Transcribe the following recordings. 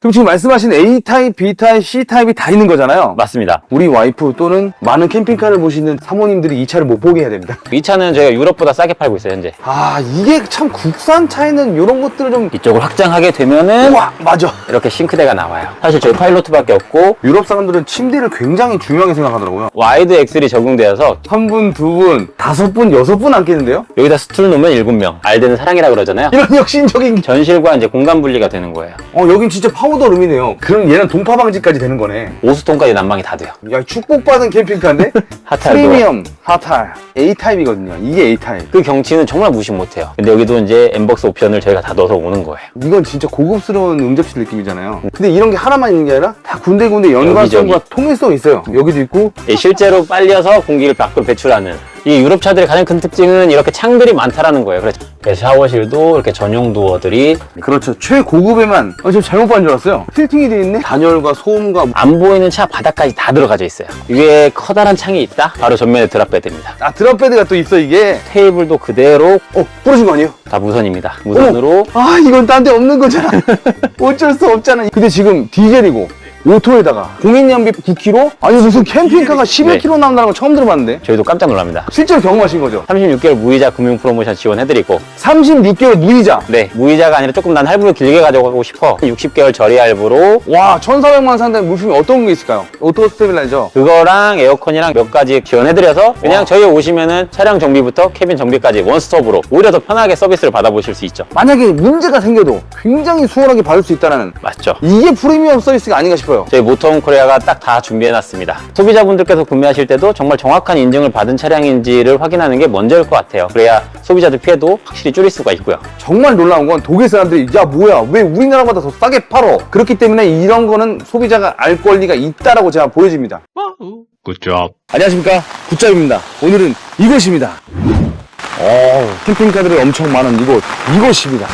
그럼 지금 말씀하신 A타입, B타입, C타입이 다 있는 거잖아요? 맞습니다. 우리 와이프 또는 많은 캠핑카를 보시는 사모님들이 이 차를 못 보게 해야 됩니다. 이 차는 저희가 유럽보다 싸게 팔고 있어요, 현재. 아, 이게 참 국산 차에는 이런 것들을 좀 이쪽을 확장하게 되면은 우와, 맞아. 이렇게 싱크대가 나와요. 사실 저희 파일로트밖에 없고 유럽 사람들은 침대를 굉장히 중요하게 생각하더라고요. 와이드 엑셀이 적용되어서 3분, 2분, 5분, 6분 앉겠는데요? 여기다 스툴 놓으면 7명. 알드는 사랑이라 그러잖아요. 이런 혁신적인 전실과 이제 공간 분리가 되는 거예요. 여긴 진짜 파우더룸이네요. 그럼 얘는 동파 방지까지 되는 거네. 5수통까지 난방이 다 돼요. 야, 축복받은 캠핑카인데? 핫할 프리미엄 핫할 A타입이거든요. 이게 A타입. 그 경치는 정말 무시 못해요. 근데 여기도 이제 엠벅스 옵션을 저희가 다 넣어서 오는 거예요. 이건 진짜 고급스러운 응접실 느낌이잖아요. 근데 이런 게 하나만 있는 게 아니라 다 군데군데 연관성과 여기저기. 통일성이 있어요. 여기도 있고. 예, 실제로 빨려서 공기를 밖으로 배출하는 이 유럽 차들의 가장 큰 특징은 이렇게 창들이 많다라는 거예요. 그래서 샤워실도 이렇게 전용 도어들이 그렇죠. 최고급에만 저 잘못 봤는 줄 알았어요. 필팅이 돼 있네. 단열과 소음과 안 보이는 차 바닥까지 다 들어가져 있어요. 위에 커다란 창이 있다? 바로 전면에 드랍베드입니다. 드랍베드가 또 있어 이게. 테이블도 그대로 부러진 거 아니에요? 다 무선입니다. 무선으로 이건 딴 데 없는 거잖아. 어쩔 수 없잖아. 근데 지금 디젤이고 오토에다가 공인연비 9km? 아니 무슨 캠핑카가 11km 나온다는 거 처음 들어봤는데. 저희도 깜짝 놀랍니다. 실제로 경험하신 거죠? 36개월 무이자 금융 프로모션 지원해드리고 36개월 무이자. 네, 무이자가 아니라 조금 난 할부를 길게 가져가고 싶어 60개월 저리 할부로 와, 1,400만 원 상당의 물품이 어떤 게 있을까요? 오토 스테빌라이저. 그거랑 에어컨이랑 몇 가지 지원해드려서 그냥 저희 오시면은 차량 정비부터 캐빈 정비까지 원스톱으로 오히려 더 편하게 서비스를 받아보실 수 있죠. 만약에 문제가 생겨도 굉장히 수월하게 받을 수 있다는 맞죠? 이게 프리미엄 서비스가 아닌가 싶어요. 저희 모터홈 코리아가 딱 다 준비해놨습니다. 소비자분들께서 구매하실 때도 정말 정확한 인증을 받은 차량인지를 확인하는 게 먼저일 것 같아요. 그래야 소비자들 피해도 확실히 줄일 수가 있고요. 정말 놀라운 건 독일 사람들이 야 뭐야 왜 우리나라보다 더 싸게 팔어? 그렇기 때문에 이런 거는 소비자가 알 권리가 있다라고 제가 보여집니다. Good job. 안녕하십니까, 굿잡입니다. 오늘은 이곳입니다. 캠핑카들이 엄청 많은 이곳입니다.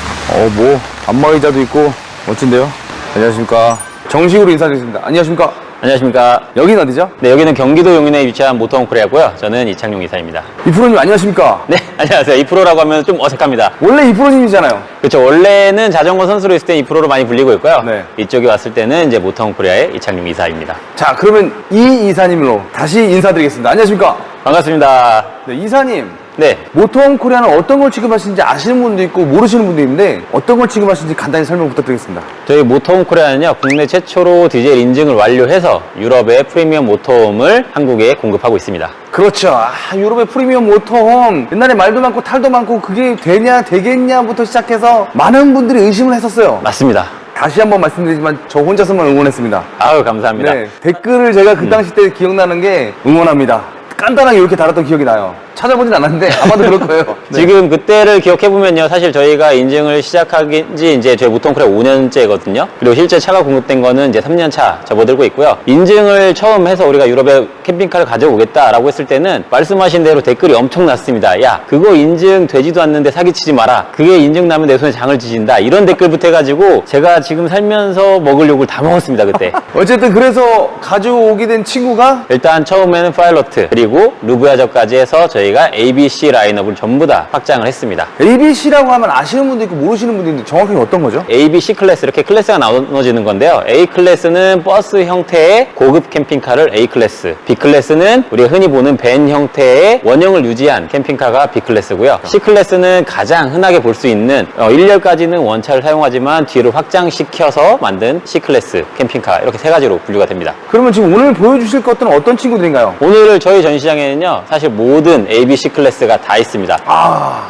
뭐 안마의자도 있고 멋진데요. 안녕하십니까. 정식으로 인사드리겠습니다. 안녕하십니까. 안녕하십니까? 여긴 어디죠? 네, 여기는 경기도 용인에 위치한 모터홈 코리아고요. 저는 이창용 이사입니다. 이프로님 안녕하십니까. 네, 안녕하세요. 2%라고 하면 좀 어색합니다. 원래 이프로님이잖아요. 그렇죠. 원래는 자전거 선수로 있을 때 2%로 많이 불리고 있고요. 네. 이쪽에 왔을 때는 이제 모터홈 코리아의 이창용 이사입니다. 자, 그러면 이 이사님으로 다시 인사드리겠습니다. 안녕하십니까. 반갑습니다. 네, 이사님. 네. 모터홈 코리아는 어떤 걸 취급하시는지 아시는 분도 있고 모르시는 분도 있는데 어떤 걸 취급하시는지 간단히 설명 부탁드리겠습니다. 저희 모터홈 코리아는요, 국내 최초로 디젤 인증을 완료해서 유럽의 프리미엄 모터홈을 한국에 공급하고 있습니다. 그렇죠. 유럽의 프리미엄 모터홈. 옛날에 말도 많고 탈도 많고 그게 되겠냐부터 시작해서 많은 분들이 의심을 했었어요. 맞습니다. 다시 한번 말씀드리지만 저 혼자서만 응원했습니다. 아유, 감사합니다. 네, 댓글을 제가 그 당시 때 기억나는 게 응원합니다. 간단하게 이렇게 달았던 기억이 나요. 찾아보진 않았는데 아마도 그럴 거예요. 네. 지금 그때를 기억해보면요, 사실 저희가 인증을 시작한 지 이제 저희 모터홈 코리아 5년째거든요. 그리고 실제 차가 공급된 거는 이제 3년 차 접어들고 있고요. 인증을 처음 해서 우리가 유럽에 캠핑카를 가져오겠다라고 했을 때는 말씀하신 대로 댓글이 엄청났습니다. 야, 그거 인증 되지도 않는데 사기치지 마라. 그게 인증 나면 내 손에 장을 지진다. 이런 댓글부터 해가지고 제가 지금 살면서 먹을 욕을 다 먹었습니다, 그때. 어쨌든 그래서 가져오게 된 친구가 일단 처음에는 파일로트, 그리고 루브야저까지 해서 저희가 ABC 라인업을 전부 다 확장을 했습니다. ABC라고 하면 아시는 분도 있고 모르시는 분도 있는데 정확히 어떤 거죠? A, B, C 클래스 이렇게 클래스가 나눠지는 건데요. A 클래스는 버스 형태의 고급 캠핑카를 A 클래스, B 클래스는 우리가 흔히 보는 밴 형태의 원형을 유지한 캠핑카가 B 클래스고요. C 클래스는 가장 흔하게 볼 수 있는 1열까지는 원차를 사용하지만 뒤를 확장시켜서 만든 C 클래스 캠핑카, 이렇게 세 가지로 분류가 됩니다. 그러면 지금 오늘 보여주실 것들은 어떤 친구들인가요? 오늘 저희 전시장에는요, 사실 모든 A, B, C 클래스가 다 있습니다.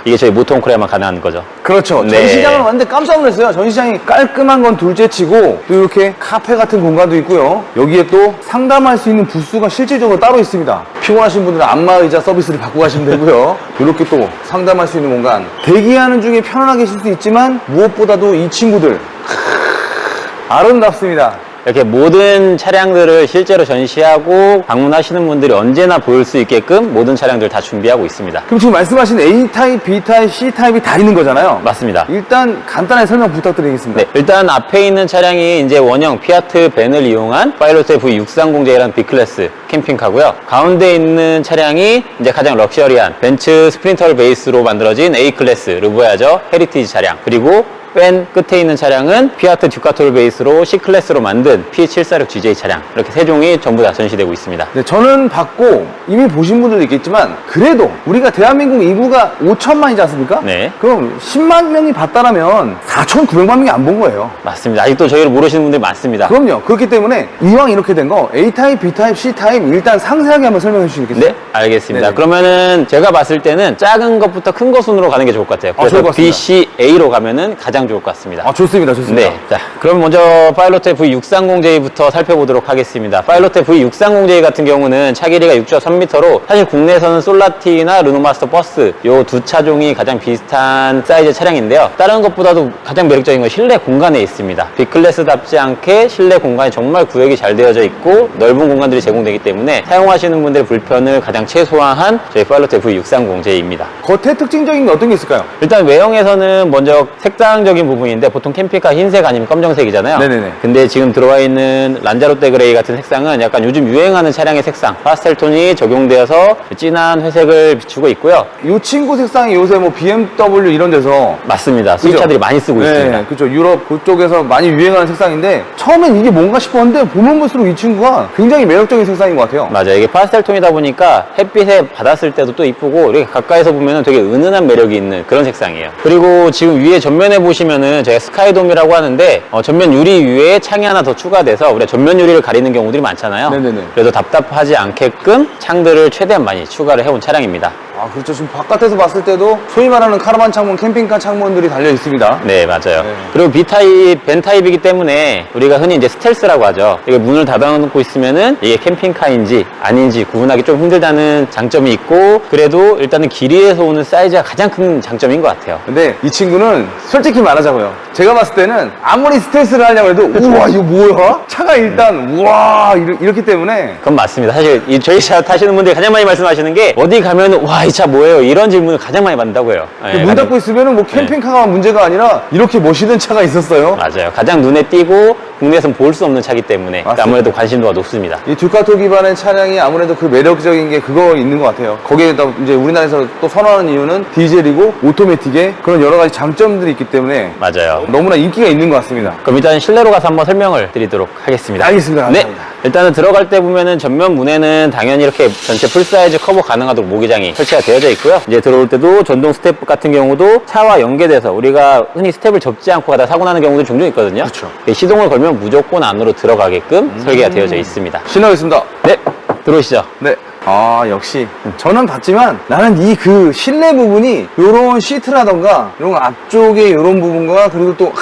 이게 저희 모터홈 코리아만 가능한 거죠. 그렇죠. 네. 전시장을 왔는데 깜짝 놀랐어요. 전시장이 깔끔한 건 둘째치고 또 이렇게 카페 같은 공간도 있고요. 여기에 또 상담할 수 있는 부스가 실질적으로 따로 있습니다. 피곤하신 분들은 안마의자 서비스를 받고 가시면 되고요. 이렇게 또 상담할 수 있는 공간. 대기하는 중에 편안하게 계실 수 있지만 무엇보다도 이 친구들 아름답습니다. 이렇게 모든 차량들을 실제로 전시하고 방문하시는 분들이 언제나 보일 수 있게끔 모든 차량들 다 준비하고 있습니다. 그럼 지금 말씀하신 A타입, B타입, C타입이 다 있는 거잖아요. 맞습니다. 일단 간단하게 설명 부탁드리겠습니다. 네, 일단 앞에 있는 차량이 이제 원형 피아트 밴을 이용한 파일로트의 V630J라는 B클래스 캠핑카고요. 가운데 있는 차량이 이제 가장 럭셔리한 벤츠 스프린터를 베이스로 만들어진 A클래스 루브야저 헤리티지 차량, 그리고 맨 끝에 있는 차량은 피아트 듀카토를 베이스로 C클래스로 만든 P746GJ 차량, 이렇게 세 종이 전부 다 전시되고 있습니다. 네, 저는 봤고 이미 보신 분들도 있겠지만 그래도 우리가 대한민국 인구가 5천만이지 않습니까? 네. 그럼 10만 명이 봤다라면 4,900만 명이 안 본 거예요. 맞습니다. 아직도 저희를 모르시는 분들이 많습니다. 그럼요. 그렇기 때문에 이왕 이렇게 된 거 A타입, B타입, C타입 일단 상세하게 한번 설명해 주시겠어요? 네, 알겠습니다. 네네. 그러면은 제가 봤을 때는 작은 것부터 큰 거 순으로 가는 게 좋을 것 같아요. 좋을 그래서 것 같습니다. B, C, A로 가면은 가장 좋을 것 같습니다. 아, 좋습니다. 좋습니다. 네. 자, 그럼 먼저 파일로트 V630J부터 살펴보도록 하겠습니다. 파일로트 V630J 같은 경우는 차 길이가 6.3m로 사실 국내에서는 솔라티나 르노마스터 버스 요 두 차종이 가장 비슷한 사이즈 차량인데요. 다른 것보다도 가장 매력적인 건 실내 공간에 있습니다. B클래스답지 않게 실내 공간이 정말 구역이 잘 되어져 있고 넓은 공간들이 제공되기 때문에 사용하시는 분들의 불편을 가장 최소화한 저희 파일로트 V630J입니다. 겉에 특징적인 게 어떤 게 있을까요? 일단 외형에서는 먼저 색상적인 부분인데 보통 캠핑카 흰색 아니면 검정색이잖아요. 네네네. 근데 지금 들어와 있는 란자로테 그레이 같은 색상은 약간 요즘 유행하는 차량의 색상, 파스텔 톤이 적용되어서 진한 회색을 비추고 있고요. 이 친구 색상이 요새 뭐 BMW 이런 데서 맞습니다. 수입차들이 많이 쓰고 있습니다. 네, 그렇죠. 유럽 그쪽에서 많이 유행하는 색상인데 처음엔 이게 뭔가 싶었는데 보면 볼수록 이 친구가 굉장히 매력적인 색상인 것 같아요. 맞아요. 이게 파스텔 톤이다 보니까 햇빛에 받았을 때도 또 이쁘고 이렇게 가까이서 보면 되게 은은한 매력이 있는 그런 색상이에요. 그리고 지금 위에 전면에 보시면은 저희가 스카이돔이라고 하는데 전면 유리 위에 창이 하나 더 추가돼서 우리가 전면 유리를 가리는 경우들이 많잖아요. 네네네. 그래서 답답하지 않게끔 창들을 최대한 많이 추가를 해온 차량입니다. 아, 그렇죠. 지금 바깥에서 봤을 때도 소위 말하는 카라반 창문, 캠핑카 창문들이 달려 있습니다. 네, 맞아요. 네. 그리고 B타입, 벤 타입이기 때문에 우리가 흔히 이제 스텔스라고 하죠. 이게 문을 닫아놓고 있으면은 이게 캠핑카인지 아닌지 구분하기 좀 힘들다는 장점이 있고, 그래도 일단은 길이에서 오는 사이즈가 가장 큰 장점인 것 같아요. 근데 이 친구는 솔직히 말하자고요. 제가 봤을 때는 아무리 스텔스를 하려고 해도 우와, 이거 뭐야? 차가 일단 우와, 이렇기 때문에 그건 맞습니다. 사실 이 저희 차 타시는 분들이 가장 많이 말씀하시는 게 어디 가면은 와, 이 차 뭐예요? 이런 질문을 가장 많이 받는다고 해요. 네, 문 닫고 있으면은 뭐 캠핑카가 문제가 아니라 이렇게 멋있는 차가 있었어요. 맞아요. 가장 눈에 띄고 국내에서는 볼 수 없는 차기 때문에 맞습니다. 아무래도 관심도가 높습니다. 이 듀카토 기반의 차량이 아무래도 그 매력적인 게 그거 있는 것 같아요. 거기에다 이제 우리나라에서 또 선호하는 이유는 디젤이고 오토매틱의 그런 여러 가지 장점들이 있기 때문에 맞아요. 너무나 인기가 있는 것 같습니다. 그럼 일단 실내로 가서 한번 설명을 드리도록 하겠습니다. 알겠습니다. 네. 감사합니다. 일단은 들어갈 때 보면은 전면 문에는 당연히 이렇게 전체 풀사이즈 커버 가능하도록 모기장이 설치가 되어져 있고요. 이제 들어올 때도 전동 스텝 같은 경우도 차와 연계돼서 우리가 흔히 스텝을 접지 않고 가다 사고 나는 경우도 종종 있거든요. 그렇죠. 시동을 걸면 무조건 안으로 들어가게끔 설계가 되어져 있습니다. 신나겠습니다. 네. 들어오시죠. 네. 아, 역시. 저는 봤지만 나는 이 그 실내 부분이 요런 시트라던가 이런 앞쪽에 요런 부분과 그리고 또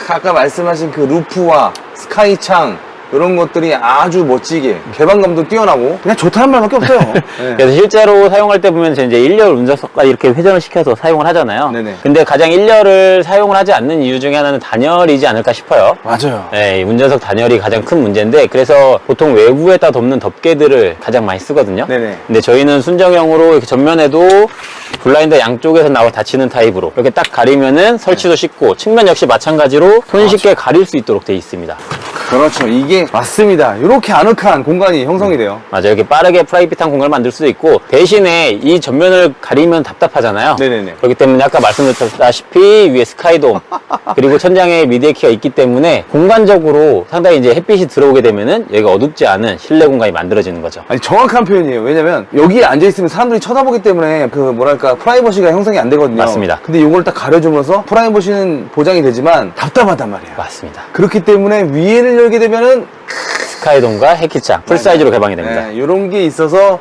아까 말씀하신 그 루프와 스카이창 이런 것들이 아주 멋지게 개방감도 뛰어나고 그냥 좋다는 말밖에 없어요. 네. 그래서 실제로 사용할 때 보면 이제 1열 운전석까지 이렇게 회전을 시켜서 사용을 하잖아요. 네네. 근데 가장 1열을 사용을 하지 않는 이유 중에 하나는 단열이지 않을까 싶어요. 맞아요. 네, 이 운전석 단열이 가장 큰 문제인데 그래서 보통 외부에다 덮는 덮개들을 가장 많이 쓰거든요. 네네. 근데 저희는 순정형으로 이렇게 전면에도 블라인더 양쪽에서 나와 닫히는 타입으로 이렇게 딱 가리면은 설치도 쉽고 측면 역시 마찬가지로 손쉽게 가릴 수 있도록 되어 있습니다. 그렇죠. 이게 맞습니다. 이렇게 아늑한 공간이 형성이 돼요. 맞아요. 이렇게 빠르게 프라이빗한 공간을 만들 수도 있고 대신에 이 전면을 가리면 답답하잖아요. 네네네. 그렇기 때문에 아까 말씀드렸다시피 위에 스카이돔 그리고 천장에 미디어키가 있기 때문에 공간적으로 상당히 이제 햇빛이 들어오게 되면은 여기가 어둡지 않은 실내 공간이 만들어지는 거죠. 아니, 정확한 표현이에요. 왜냐면 여기에 앉아있으면 사람들이 쳐다보기 때문에 그 뭐랄까 프라이버시가 형성이 안 되거든요. 맞습니다. 근데 이걸 딱 가려줌으로써 프라이버시는 보장이 되지만 답답하단 말이에요. 맞습니다. 그렇기 때문에 위에를 열게 되면은 스카이돔과 해키창 풀사이즈로 개방이 됩니다. 네, 이런 게 있어서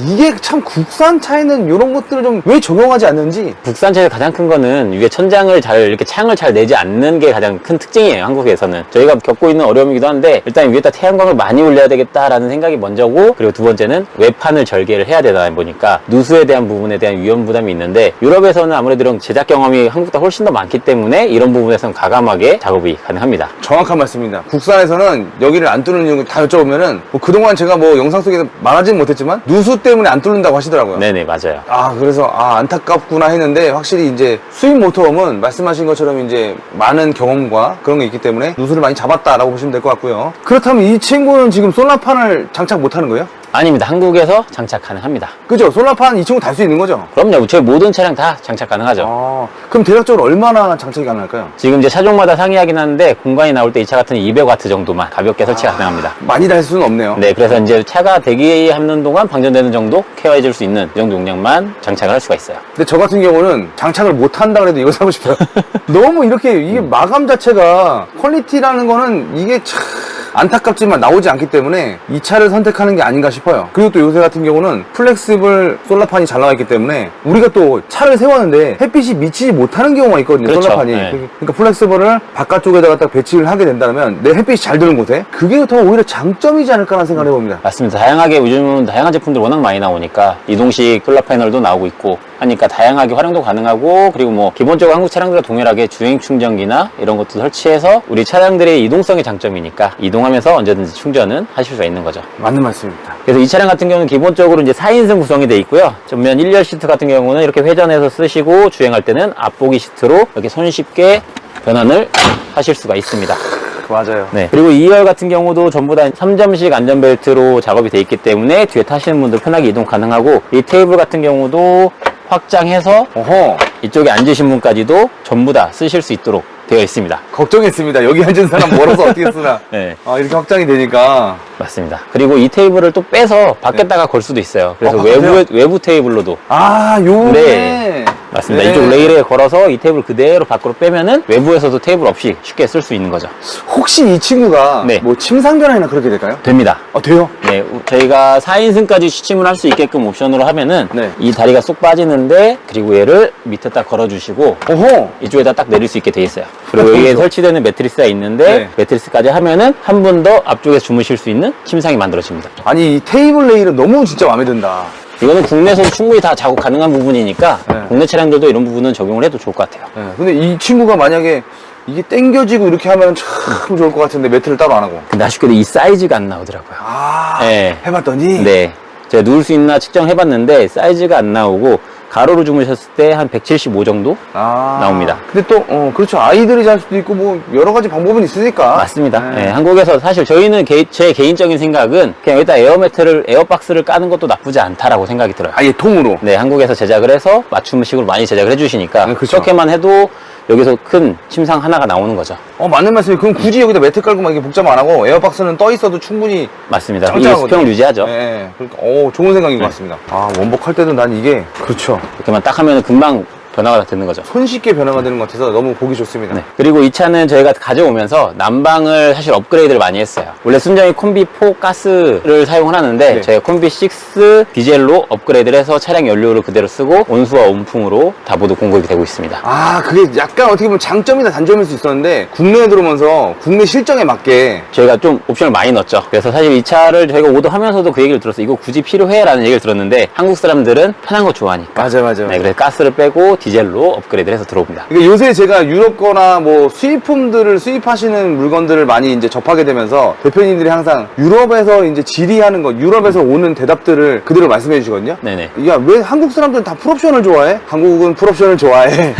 이게 참 국산차에는 이런 것들을 좀 왜 적용하지 않는지. 국산차의 가장 큰 거는 위에 천장을 이렇게 창을 잘 내지 않는 게 가장 큰 특징이에요, 한국에서는. 저희가 겪고 있는 어려움이기도 한데, 일단 위에다 태양광을 많이 올려야 되겠다라는 생각이 먼저고, 그리고 두 번째는 외판을 절개를 해야 되다 보니까, 누수에 대한 부분에 대한 위험 부담이 있는데, 유럽에서는 아무래도 이런 제작 경험이 한국보다 훨씬 더 많기 때문에, 이런 부분에서는 과감하게 작업이 가능합니다. 정확한 말씀입니다. 국산에서는 여기를 안 뚫는 이유 다 여쭤보면은 그동안 제가 뭐 영상 속에서 말하지는 못했지만 누수 때문에 안 뚫는다고 하시더라고요. 네네, 맞아요. 그래서 안타깝구나 했는데 확실히 이제 수입 모터홈은 말씀하신 것처럼 이제 많은 경험과 그런 게 있기 때문에 누수를 많이 잡았다라고 보시면 될 것 같고요. 그렇다면 이 친구는 지금 솔라판을 장착 못 하는 거예요? 아닙니다. 한국에서 장착 가능합니다. 그죠? 솔라판 이 친구 달 수 있는 거죠? 그럼요. 저희 모든 차량 다 장착 가능하죠. 아, 그럼 대략적으로 얼마나 장착이 가능할까요? 지금 이제 차종마다 상이하긴 하는데 공간이 나올 때 이 차 같은 200W 정도만 가볍게 설치가 가능합니다. 많이 달 수는 없네요. 네, 그래서 이제 차가 대기하는 동안 방전되는 정도 케어해줄 수 있는 이 정도 용량만 장착을 할 수가 있어요. 근데 저 같은 경우는 장착을 못 한다 그래도 이거 사고 싶어요. 너무 이렇게 이게 마감 자체가 퀄리티라는 거는 이게 참 안타깝지만 나오지 않기 때문에 이 차를 선택하는 게 아닌가 싶어요. 그리고 또 요새 같은 경우는 플렉시블 솔라판이 잘 나와 있기 때문에 우리가 또 차를 세웠는데 햇빛이 미치지 못하는 경우가 있거든요. 그렇죠. 솔라판이. 네. 그러니까 플렉시블을 바깥쪽에다가 딱 배치를 하게 된다면 내 햇빛이 잘 드는 곳에 그게 더 오히려 장점이지 않을까라는 생각을 해봅니다. 맞습니다. 다양하게 요즘은 다양한 제품들 워낙 많이 나오니까 이동식 솔라 패널도 나오고 있고 하니까 다양하게 활용도 가능하고 그리고 뭐 기본적으로 한국 차량들과 동일하게 주행 충전기나 이런 것도 설치해서 우리 차량들의 이동성의 장점이니까 이동하면서 언제든지 충전은 하실 수가 있는 거죠. 맞는 말씀입니다. 그래서 이 차량 같은 경우는 기본적으로 이제 4인승 구성이 되어 있고요. 전면 1열 시트 같은 경우는 이렇게 회전해서 쓰시고 주행할 때는 앞보기 시트로 이렇게 손쉽게 변환을 하실 수가 있습니다. 맞아요. 네. 그리고 2열 같은 경우도 전부 다 3점식 안전벨트로 작업이 되어 있기 때문에 뒤에 타시는 분들 편하게 이동 가능하고 이 테이블 같은 경우도 확장해서 어허. 이쪽에 앉으신 분까지도 전부 다 쓰실 수 있도록 되어 있습니다. 걱정했습니다. 여기 앉은 사람 멀어서 어떻게 쓰나. 네. 아, 이렇게 확장이 되니까. 맞습니다. 그리고 이 테이블을 또 빼서 밖에다가 걸 수도 있어요. 그래서 바꿔서요? 외부 테이블로도 아, 요네. 네. 맞습니다. 네. 이쪽 레일에 걸어서 이 테이블 그대로 밖으로 빼면은 외부에서도 테이블 없이 쉽게 쓸 수 있는 거죠. 혹시 이 친구가 네. 뭐 침상 변환이나 그렇게 될까요? 됩니다. 돼요? 네, 저희가 4인승까지 취침을 할 수 있게끔 옵션으로 하면은 네. 이 다리가 쏙 빠지는데 그리고 얘를 밑에 딱 걸어주시고 어허. 이쪽에다 딱 내릴 수 있게 돼 있어요. 그리고 여기에 그렇죠. 설치되는 매트리스가 있는데 네. 매트리스까지 하면은 한 분 더 앞쪽에서 주무실 수 있는 침상이 만들어집니다. 아니, 이 테이블 레일은 너무 진짜 마음에 든다. 이거는 국내에서도 충분히 다 작업 가능한 부분이니까 네. 국내 차량들도 이런 부분은 적용을 해도 좋을 것 같아요. 네. 근데 이 친구가 만약에 이게 당겨지고 이렇게 하면 참 좋을 것 같은데 매트를 따로 안 하고. 근데 아쉽게도 이 사이즈가 안 나오더라고요. 아, 네. 해봤더니. 네. 제가 누울 수 있나 측정해봤는데 사이즈가 안 나오고 가로로 주무셨을 때 한 175 정도 아, 나옵니다. 근데 또, 그렇죠. 아이들이 잘 수도 있고, 뭐, 여러 가지 방법은 있으니까. 맞습니다. 네. 네, 한국에서 사실 저희는 제 개인적인 생각은 그냥 여기다 에어박스를 까는 것도 나쁘지 않다라고 생각이 들어요. 아예 통으로. 네, 한국에서 제작을 해서 맞춤식으로 많이 제작을 해주시니까 네, 그쵸. 그렇게만 해도 여기서 큰 침상 하나가 나오는 거죠. 맞는 말씀이에요. 그럼 굳이 여기다 매트 깔고 막 이렇게 복잡 안 하고, 에어박스는 떠 있어도 충분히. 맞습니다. 이 짱짱하거든요. 수평을 유지하죠. 네. 그러니까, 좋은 생각인 것 같습니다. 아, 원복할 때도 난 이게, 그렇죠. 이렇게만 딱 하면 금방 변화가 되는 거죠. 손쉽게 변화가 되는 것 같아서 너무 보기 좋습니다. 네. 그리고 이 차는 저희가 가져오면서 난방을 사실 업그레이드를 많이 했어요. 원래 순정이 콤비4 가스를 사용을 하는데 네. 저희가 콤비6 디젤로 업그레이드를 해서 차량 연료를 그대로 쓰고 온수와 온풍으로 다 모두 공급이 되고 있습니다. 아, 그게 약간 어떻게 보면 장점이나 단점일 수 있었는데, 국내에 들어오면서 국내 실정에 맞게. 저희가 좀 옵션을 많이 넣었죠. 그래서 사실 이 차를 저희가 오더하면서도 그 얘기를 들었어요. 이거 굳이 필요해? 라는 얘기를 들었는데 한국 사람들은 편한 거 좋아하니까. 맞아요. 네, 그래서 가스를 빼고 디젤로 업그레이드를 해서 들어옵니다. 그러니까 요새 제가 유럽 거나 뭐 수입품들을 수입하시는 물건들을 많이 이제 접하게 되면서 대표님들이 항상 유럽에서 이제 질의하는 것, 유럽에서 오는 대답들을 그대로 말씀해 주시거든요. 네네. 야, 왜 한국 사람들은 다 풀옵션을 좋아해? 한국은 풀옵션을 좋아해.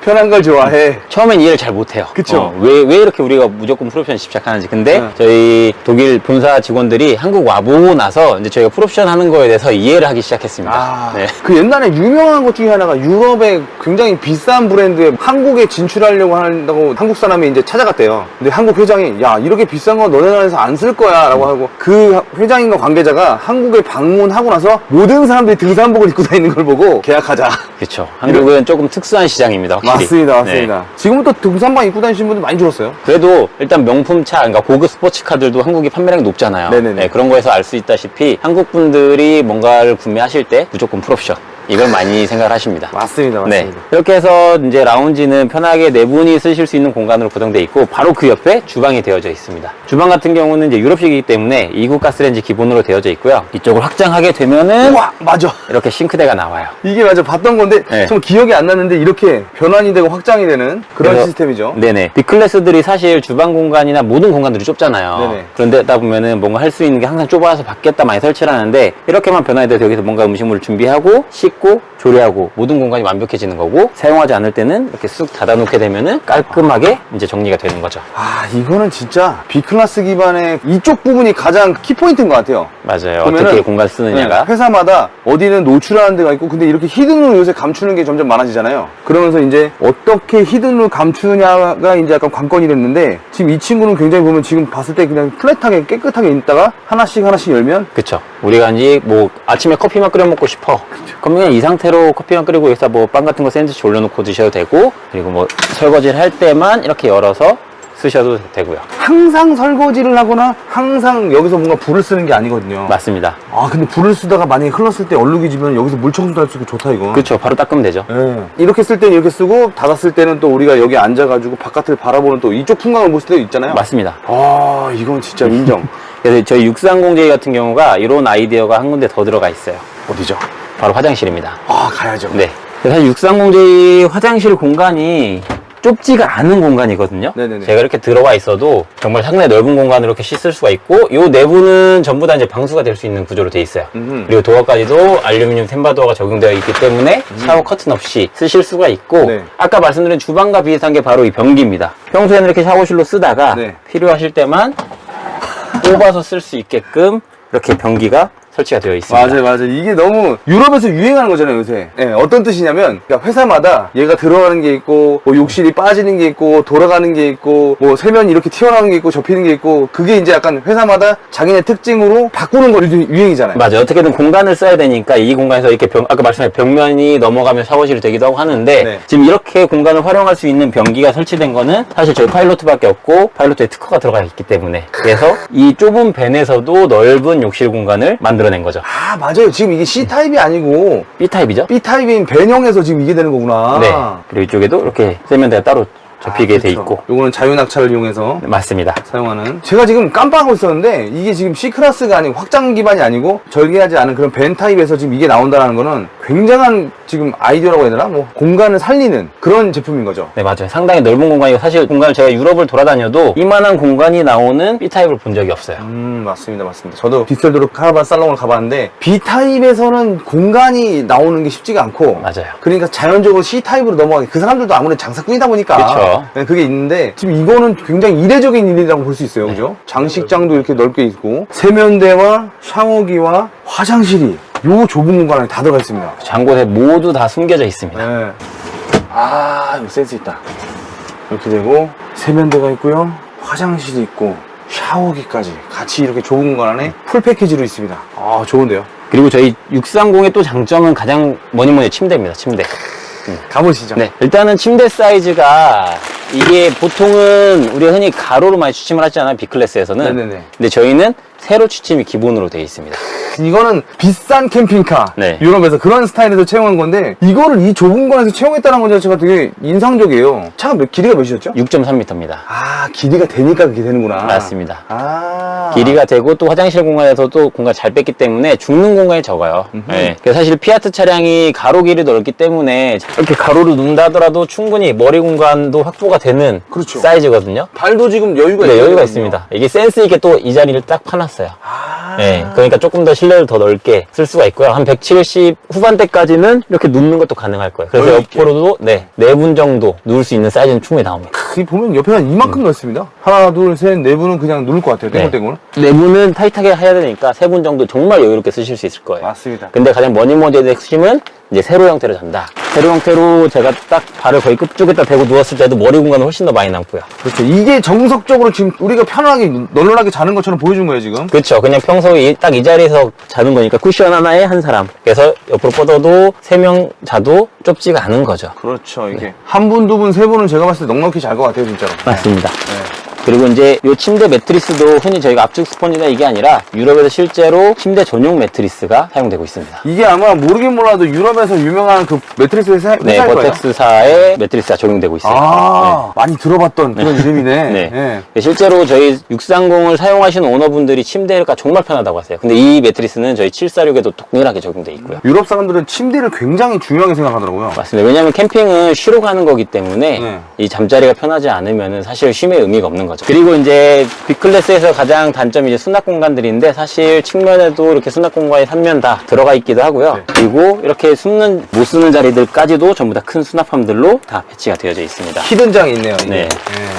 편한 걸 좋아해. 처음엔 이해를 잘 못해요. 그쵸. 왜 이렇게 우리가 무조건 풀옵션 집착하는지. 근데 네. 저희 독일 본사 직원들이 한국 와보고 나서 이제 저희가 풀옵션 하는 거에 대해서 이해를 하기 시작했습니다. 아, 네. 그 옛날에 유명한 것 중에 하나가 유럽의 굉장히 비싼 브랜드에 한국에 진출하려고 한다고 한국 사람이 이제 찾아갔대요. 근데 한국 회장이 야, 이렇게 비싼 거 너네 나라에서 안 쓸 거야 라고 하고 그 회장인가 관계자가 한국에 방문하고 나서 모든 사람들이 등산복을 입고 다니는 걸 보고 계약하자. 그렇죠. 한국은 조금 특수한 시장입니다. 확실히. 맞습니다. 네. 지금은 또 등산복 입고 다니시는 분들 많이 줄었어요. 그래도 일단 명품차, 그러니까 고급 스포츠카들도 한국이 판매량이 높잖아요. 네네네. 네, 그런 거에서 알 수 있다시피 한국 분들이 뭔가를 구매하실 때 무조건 풀옵션. 이걸 많이 생각을 하십니다. 맞습니다. 네. 이렇게 해서 이제 라운지는 편하게 네 분이 쓰실 수 있는 공간으로 구성되어 있고 바로 그 옆에 주방이 되어져 있습니다. 주방 같은 경우는 이제 유럽식이기 때문에 2구 가스레인지 기본으로 되어져 있고요. 이쪽을 확장하게 되면은 우와, 맞아. 이렇게 싱크대가 나와요. 이게 맞아. 봤던 건데 네. 좀 기억이 안 났는데 이렇게 변환이 되고 확장이 되는 그런 그래서- 시스템이죠. 네네. B클래스들이 사실 주방 공간이나 모든 공간들이 좁잖아요. 네네. 그런데 다 보면은 뭔가 할 수 있는 게 항상 좁아서 밖에다 많이 설치를 하는데 이렇게만 변환이 돼서 여기서 뭔가 음식물을 준비하고 식 씻고 조리하고 모든 공간이 완벽해지는 거고, 사용하지 않을 때는 이렇게 쑥 닫아놓게 되면은 깔끔하게 이제 정리가 되는 거죠. 아, 이거는 진짜 B클래스 기반의 이쪽 부분이 가장 키포인트인 것 같아요. 맞아요. 그러면은, 어떻게 공간 쓰느냐가. 네, 회사마다 어디는 노출하는 데가 있고, 근데 이렇게 히든으로 요새 감추는 게 점점 많아지잖아요. 그러면서 이제 어떻게 히든으로 감추냐가 이제 약간 관건이 됐는데, 지금 이 친구는 굉장히 보면 지금 봤을 때 그냥 플랫하게 깨끗하게 있다가 하나씩 열면 그쵸. 우리가 이제 뭐 아침에 커피만 끓여 먹고 싶어. 그럼 그냥 이 상태로 커피만 끓이고 여기서 뭐 빵 같은 거 샌드위치 올려놓고 드셔도 되고, 그리고 뭐 설거지를 할 때만 이렇게 열어서 쓰셔도 되고요. 항상 설거지를 하거나 항상 여기서 뭔가 불을 쓰는 게 아니거든요. 맞습니다. 아, 근데 불을 쓰다가 만약에 흘렀을 때 얼룩이 지면 여기서 물 청소도 할 수 있고 좋다, 이거. 그쵸. 바로 닦으면 되죠. 예. 이렇게 쓸 때는 이렇게 쓰고, 닫았을 때는 또 우리가 여기 앉아가지고 바깥을 바라보는 또 이쪽 풍광을 볼 수도 있잖아요. 맞습니다. 아, 이건 진짜 인정. 그래서 저희 630J 같은 경우가 이런 아이디어가 한 군데 더 들어가 있어요. 어디죠? 바로 화장실입니다. 아, 가야죠. 네. 사실 630J 화장실 공간이 좁지가 않은 공간이거든요. 네네네. 제가 이렇게 들어와 있어도 정말 상당히 넓은 공간으로 이렇게 씻을 수가 있고, 요 내부는 전부 다 이제 방수가 될 수 있는 구조로 돼 있어요. 그리고 도어까지도 알루미늄 템바도어가 적용되어 있기 때문에 샤워 커튼 없이 쓰실 수가 있고, 네. 아까 말씀드린 주방과 비슷한 게 바로 이 변기입니다. 평소에는 이렇게 샤워실로 쓰다가 네. 필요하실 때만 뽑아서 쓸 수 있게끔 이렇게 변기가 설치가 되어 있습니다. 맞아요. 이게 너무 유럽에서 유행하는 거잖아요, 요새. 예, 어떤 뜻이냐면, 그러니까 회사마다 얘가 들어가는 게 있고, 뭐 욕실이 빠지는 게 있고, 돌아가는 게 있고, 뭐 세면이 이렇게 튀어나오는 게 있고, 접히는 게 있고, 그게 이제 약간 회사마다 자기네 특징으로 바꾸는 거 유행이잖아요. 맞아요. 어떻게든 공간을 써야 되니까 이 공간에서 이렇게 아까 말씀하신 벽면이 넘어가면 샤워실이 되기도 하고 하는데, 네. 지금 이렇게 공간을 활용할 수 있는 변기가 설치된 거는 사실 저희 파일로트밖에 없고, 파일로트에 특허가 들어가 있기 때문에, 그래서 이 좁은 밴에서도 넓은 욕실 공간을 만들어낸 거죠. 아, 맞아요. 지금 이게 C타입이 아니고, B타입이죠? B타입인 밴형에서 지금 이게 되는 거구나. 네. 그리고 이쪽에도 이렇게 세면대가 따로 접히게 돼 그렇죠. 있고. 요거는 자유낙차를 이용해서 네, 맞습니다. 사용하는. 제가 지금 깜빡하고 있었는데 이게 지금 C클래스가 아니고 확장 기반이 아니고 절개하지 않은 그런 밴 타입에서 지금 이게 나온다는 거는 굉장한 지금 아이디어라고 해야 되나? 뭐 공간을 살리는 그런 제품인 거죠. 네, 맞아요. 상당히 넓은 공간이고, 사실 공간을 제가 유럽을 돌아다녀도 이만한 공간이 나오는 B타입을 본 적이 없어요. 맞습니다. 저도 디셀도르 카라반 살롱을 가봤는데 B타입에서는 공간이 나오는 게 쉽지가 않고 맞아요. 그러니까 자연적으로 C타입으로 넘어가게 그 사람들도 아무래도 장사꾼이다 보니까 그쵸. 네, 그게 있는데 지금 이거는 굉장히 이례적인 일이라고 볼 수 있어요. 그죠? 장식장도 이렇게 넓게 있고 세면대와 샤워기와 화장실이 요 좁은 공간에 다 들어가 있습니다. 장곳에 모두 다 숨겨져 있습니다. 네. 아, 이거 센스 있다. 이렇게 되고 세면대가 있고요. 화장실이 있고 샤워기까지 같이 이렇게 좁은 공간 안에 풀 패키지로 있습니다. 아, 좋은데요? 그리고 저희 630의 또 장점은 가장 뭐니 침대입니다. 침대. 가보시죠. 네. 일단은 침대 사이즈가 이게 보통은 우리가 흔히 가로로 많이 취침을 하잖아요. B클래스에서는. 네네네. 근데 저희는 세로 취침이 기본으로 되어 있습니다. 이거는 비싼 캠핑카 네. 유럽에서 그런 스타일에서 채용한 건데 이거를 이 좁은 공간에서 채용했다는 것 자체가 되게 인상적이에요. 차가 길이가 몇이었죠? 6.3m입니다. 아, 길이가 되니까 그게 되는구나. 맞습니다. 아, 길이가 되고 또 화장실 공간에서도 공간 잘 뺐기 때문에 죽는 공간이 적어요. 네. 그래서 사실 피아트 차량이 가로 길이 넓기 때문에 이렇게 가로로 눕는다 하더라도 충분히 머리 공간도 확보가 되는 그렇죠. 사이즈거든요. 발도 지금 여유가 네, 있거든요. 여유가 있습니다. 이게 센스 있게 또 이 자리를 딱 파놨어요. 아, 네, 그러니까 조금 더 실내를 더 넓게 쓸 수가 있고요. 한 170 후반대까지는 이렇게 눕는 것도 가능할 거예요. 그래서 여유 있게. 옆으로도 네 분 정도 누울 수 있는 사이즈는 충분히 나옵니다. 이 보면 옆에 한 이만큼 넓습니다. 하나, 둘, 셋, 네 분은 그냥 누울 것 같아요. 땡글땡글. 내부는 타이트하게 해야 되니까 3분 정도 정말 여유롭게 쓰실 수 있을 거예요. 맞습니다. 근데 가장 뭐니뭐니의 핵심은 이제 세로 형태로 잔다. 세로 형태로 제가 딱 발을 거의 끝쪽에다 대고 누웠을 때도 머리 공간은 훨씬 더 많이 남고요. 그렇죠. 이게 정석적으로 지금 우리가 편하게 널널하게 자는 것처럼 보여준 거예요, 지금. 그렇죠. 그냥 평소에 딱 이 자리에서 자는 거니까 쿠션 하나에 한 사람. 그래서 옆으로 뻗어도 3명 자도 좁지가 않은 거죠. 그렇죠. 이게 한 분, 두 분, 세 분은 제가 봤을 때 넉넉히 잘 것 같아요, 진짜로. 맞습니다. 네. 그리고 이제 이 침대 매트리스도 흔히 저희가 압축 스펀지나 이게 아니라 유럽에서 실제로 침대 전용 매트리스가 사용되고 있습니다. 이게 아마 모르긴 몰라도 유럽에서 유명한 그 매트리스 회사일 네, 거예요. 버텍스사의 매트리스가 적용되고 있어요. 아, 많이 들어봤던 그런 이름이네. 네. 실제로 저희 630을 사용하시는 오너분들이 침대가 정말 편하다고 하세요. 근데 이 매트리스는 저희 746에도 동일하게 적용되어 있고요. 유럽 사람들은 침대를 굉장히 중요하게 생각하더라고요. 맞습니다. 왜냐하면 캠핑은 쉬러 가는 거기 때문에 네. 이 잠자리가 편하지 않으면 사실 쉼의 의미가 없는 거죠. 거죠. 그리고 이제 B클래스에서 가장 단점이 이제 수납 공간들인데 사실 측면에도 이렇게 수납 공간이 3면 다 들어가 있기도 하고요. 네. 그리고 이렇게 못 쓰는 자리들까지도 전부 다 큰 수납함들로 다 배치가 되어져 있습니다. 히든장이 있네요. 이게. 네.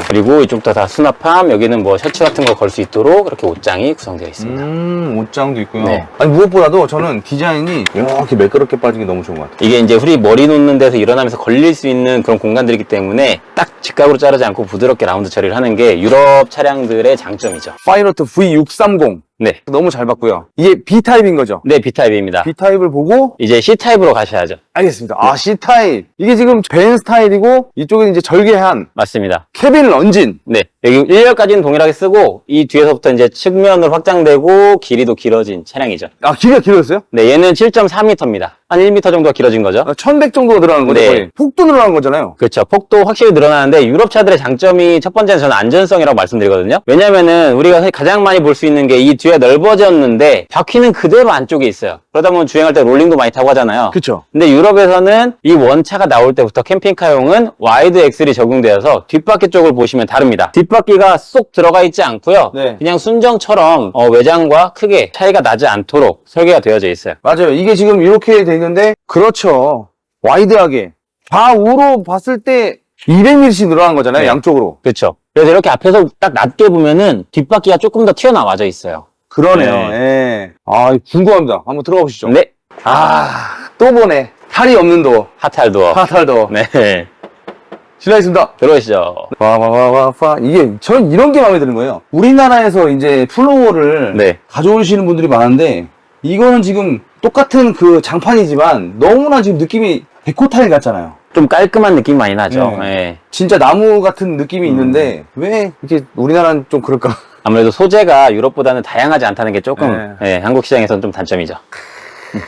그리고 이쪽도 다 수납함, 여기는 뭐 셔츠 같은 거 걸 수 있도록 이렇게 옷장이 구성되어 있습니다. 옷장도 있고요. 네. 아니, 무엇보다도 저는 디자인이 이렇게 매끄럽게 빠진 게 너무 좋은 것 같아요. 이게 이제 우리 머리 놓는 데서 일어나면서 걸릴 수 있는 그런 공간들이기 때문에 딱 직각으로 자르지 않고 부드럽게 라운드 처리를 하는 게 유럽 차량들의 장점이죠. 파이로트 V630. 네. 너무 잘 봤고요. 이게 B타입인 거죠? 네, B타입입니다. B타입을 보고 이제 C타입으로 가셔야죠. 알겠습니다. 아, C타입. 이게 지금 벤 스타일이고 이쪽에 이제 절개한 맞습니다. 케빈 런진. 네. 여기 1열까지는 동일하게 쓰고 이 뒤에서부터 이제 측면으로 확장되고 길이도 길어진 차량이죠. 아, 길이가 길어졌어요? 네, 얘는 7.4m입니다. 한 1m 정도가 길어진 거죠. 1100 정도가 늘어나는 거죠? 네. 거의. 폭도 늘어난 거잖아요. 그렇죠. 폭도 확실히 늘어나는데 유럽 차들의 장점이 첫 번째는 저는 안전성이라고 말씀드리거든요. 왜냐면은 우리가 가장 많이 볼 수 있는 게 이 뒤에 넓어졌는데 바퀴는 그대로 안쪽에 있어요. 그러다 보면 주행할 때 롤링도 많이 타고 하잖아요. 그쵸. 근데 유럽에서는 이 원차가 나올 때부터 캠핑카용은 와이드 엑셀이 적용되어서 뒷바퀴 쪽을 보시면 다릅니다. 뒷바퀴가 쏙 들어가 있지 않고요. 네. 그냥 순정처럼 외장과 크게 차이가 나지 않도록 설계가 되어져 있어요. 맞아요. 이게 지금 이렇게 되는데, 그렇죠. 와이드하게. 좌우로 봤을 때 200mm씩 늘어난 거잖아요. 네. 양쪽으로. 그렇죠. 그래서 이렇게 앞에서 딱 낮게 보면은 뒷바퀴가 조금 더 튀어나와져 있어요. 그러네요. 네. 예. 아, 궁금합니다. 한번 들어가 보시죠. 네. 또 보네. 탈이 없는 도어. 핫할도어. 핫할 도어. 네. 실례하겠습니다. 들어오시죠. 와와와와와. 이게, 저는 이런 게 마음에 드는 거예요. 우리나라에서 이제 플로어를 네. 가져오시는 분들이 많은데, 이거는 지금 똑같은 그 장판이지만, 너무나 지금 느낌이 데코 타일 같잖아요. 좀 깔끔한 느낌 많이 나죠. 네. 네. 진짜 나무 같은 느낌이 있는데, 왜 이렇게 우리나라는 좀 그럴까? 아무래도 소재가 유럽보다는 다양하지 않다는 게 조금 한국 시장에서는 좀 단점이죠.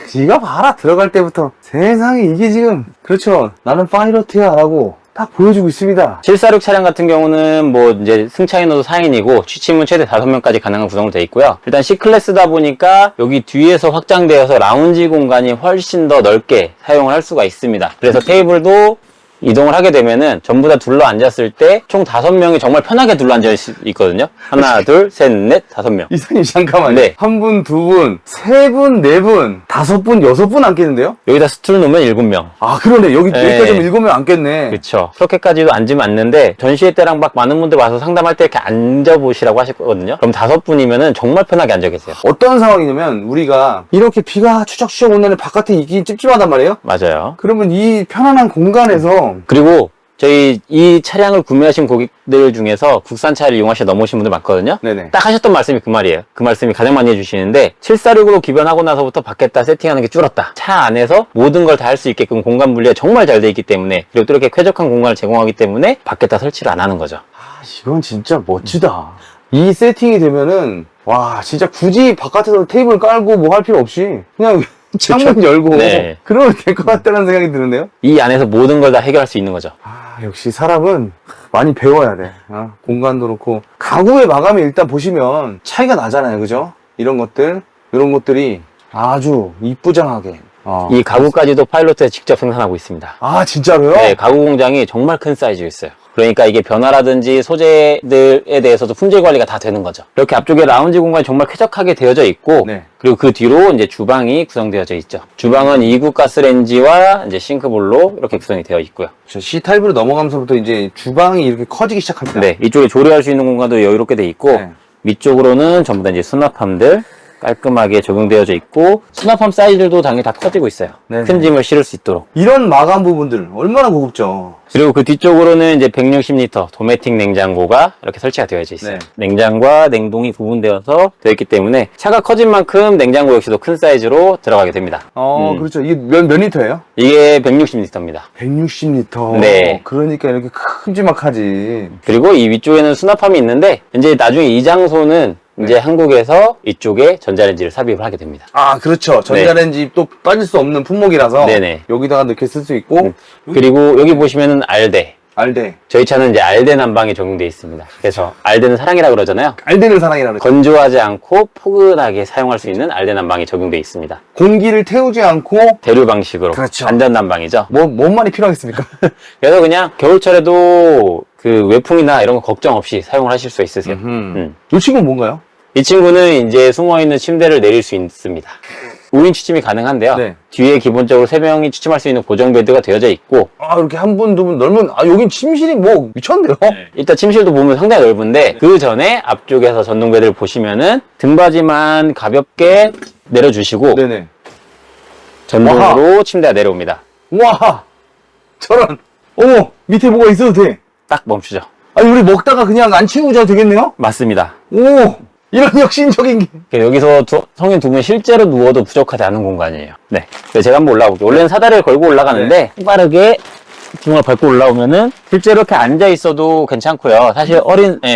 지가 봐라. 들어갈 때부터. 세상에 이게 지금, 그렇죠. 나는 파이로트야. 라고 딱 보여주고 있습니다. 746 차량 같은 경우는 뭐 이제 승차인원도 4인이고 취침은 최대 5명까지 가능한 구성으로 되어 있고요. 일단 C클래스다 보니까 여기 뒤에서 확장되어서 라운지 공간이 훨씬 더 넓게 사용을 할 수가 있습니다. 그래서 테이블도 이동을 하게 되면은 전부 다 둘러 앉았을 때 총 5명이 정말 편하게 둘러 앉아 있거든요. 하나, 둘, 셋, 넷, 5명. 이사님 잠깐만요. 네. 한 분, 두 분, 세 분, 네 분, 다섯 분, 여섯 분 앉겠는데요? 여기다 스툴 놓으면 7명. 아, 그러네. 네. 여기까지 하면 7명 앉겠네. 그렇죠. 그렇게까지도 앉으면 앉는데 전시회 때랑 막 많은 분들 와서 상담할 때 이렇게 앉아보시라고 하셨거든요. 그럼 5분이면은 정말 편하게 앉아 계세요. 어떤 상황이냐면, 우리가 이렇게 비가 추적추적 오는 바깥에 있긴 찝찝하단 말이에요? 맞아요. 그러면 이 편안한 공간에서 그리고 저희 이 차량을 구매하신 고객들 중에서 국산차를 이용하셔 넘어오신 분들 많거든요. 네네. 딱 하셨던 말씀이 그 말이에요. 그 말씀이 가장 많이 해주시는데 746으로 기변하고 나서부터 밖에다 세팅하는 게 줄었다. 차 안에서 모든 걸 다 할 수 있게끔 공간 분리가 정말 잘 돼 있기 때문에 그리고 또 이렇게 쾌적한 공간을 제공하기 때문에 밖에다 설치를 안 하는 거죠. 아, 이건 진짜 멋지다. 이 세팅이 되면은, 와, 진짜 굳이 바깥에서 테이블 깔고 뭐 할 필요 없이, 그냥 창문 열고, 네. 그러면 될 것 같다는 생각이 드는데요? 이 안에서 모든 걸 다 해결할 수 있는 거죠. 아, 역시 사람은 많이 배워야 돼. 공간도 그렇고. 가구의 마감이 일단 보시면 차이가 나잖아요. 그죠? 이런 것들이 아주 이쁘장하게. 이 가구까지도 파일로트에 직접 생산하고 있습니다. 아, 진짜로요? 네, 가구 공장이 정말 큰 사이즈였어요. 그러니까 이게 변화라든지 소재들에 대해서도 품질 관리가 다 되는 거죠. 이렇게 앞쪽에 라운지 공간이 정말 쾌적하게 되어져 있고, 네. 그리고 그 뒤로 이제 주방이 구성되어져 있죠. 주방은 2구 가스레인지와 이제 싱크볼로 이렇게 구성이 되어 있고요. C타입으로 넘어가면서부터 이제 주방이 이렇게 커지기 시작합니다. 네, 이쪽에 조리할 수 있는 공간도 여유롭게 돼 있고, 네. 밑쪽으로는 전부 다 이제 수납함들 깔끔하게 적용되어져 있고, 수납함 사이즈들도 당연히 다 커지고 있어요. 네네. 큰 짐을 실을 수 있도록. 이런 마감 부분들 얼마나 고급죠. 그리고 그 뒤쪽으로는 이제 160L 도메틱 냉장고가 이렇게 설치가 되어져 있어요. 네. 냉장과 냉동이 구분되어서 되어 있기 때문에 차가 커진 만큼 냉장고 역시도 큰 사이즈로 들어가게 됩니다. 그렇죠. 이게 몇 리터예요? 이게 160L입니다. 160리터. 네. 그러니까 이렇게 큼지막하지. 그리고 이 위쪽에는 수납함이 있는데 이제 나중에 이 장소는 이제 한국에서 이쪽에 전자레인지를 삽입을 하게 됩니다. 아, 그렇죠. 전자레인지 또 빠질 수 없는 품목이라서 네네. 여기다가 넣게 쓸 수 있고 그리고 여기 보시면은 알대. 알데. 저희 차는 이제 알데 난방이 적용되어 있습니다. 그래서 알데는 사랑이라 그러잖아요. 알데는 사랑이라는 거죠. 건조하지 않고 포근하게 사용할 수 있는 알데 난방이 적용되어 있습니다. 공기를 태우지 않고 대류 방식으로 그렇죠. 안전 난방이죠. 뭔 말이 필요하겠습니까? 그래서 그냥 겨울철에도 그 외풍이나 이런 거 걱정 없이 사용을 하실 수 있으세요. 이 친구는 뭔가요? 이 친구는 이제 숨어있는 침대를 내릴 수 있습니다. 5인 취침이 가능한데요. 네. 뒤에 기본적으로 3명이 취침할 수 있는 고정 베드가 되어져 있고, 아, 이렇게 한 분, 두 분 넓으면, 아, 여긴 침실이 뭐, 미쳤는데요? 일단 침실도 보면 상당히 넓은데, 그 전에 앞쪽에서 전동 베드를 보시면은 등받이만 가볍게 내려주시고, 네네. 전동으로 침대가 내려옵니다. 와! 저런. 어머, 밑에 뭐가 있어도 돼. 딱 멈추죠. 아니, 우리 먹다가 그냥 안 치우고 자도 되겠네요? 맞습니다. 오! 이런 혁신적인 게. 여기서 성인 두 분 실제로 누워도 부족하지 않은 공간이에요. 네. 그래서 제가 한번 올라볼게요. 원래는 사다리를 걸고 올라가는데, 빠르게 등을 밟고 올라오면은, 실제로 이렇게 앉아 있어도 괜찮고요. 사실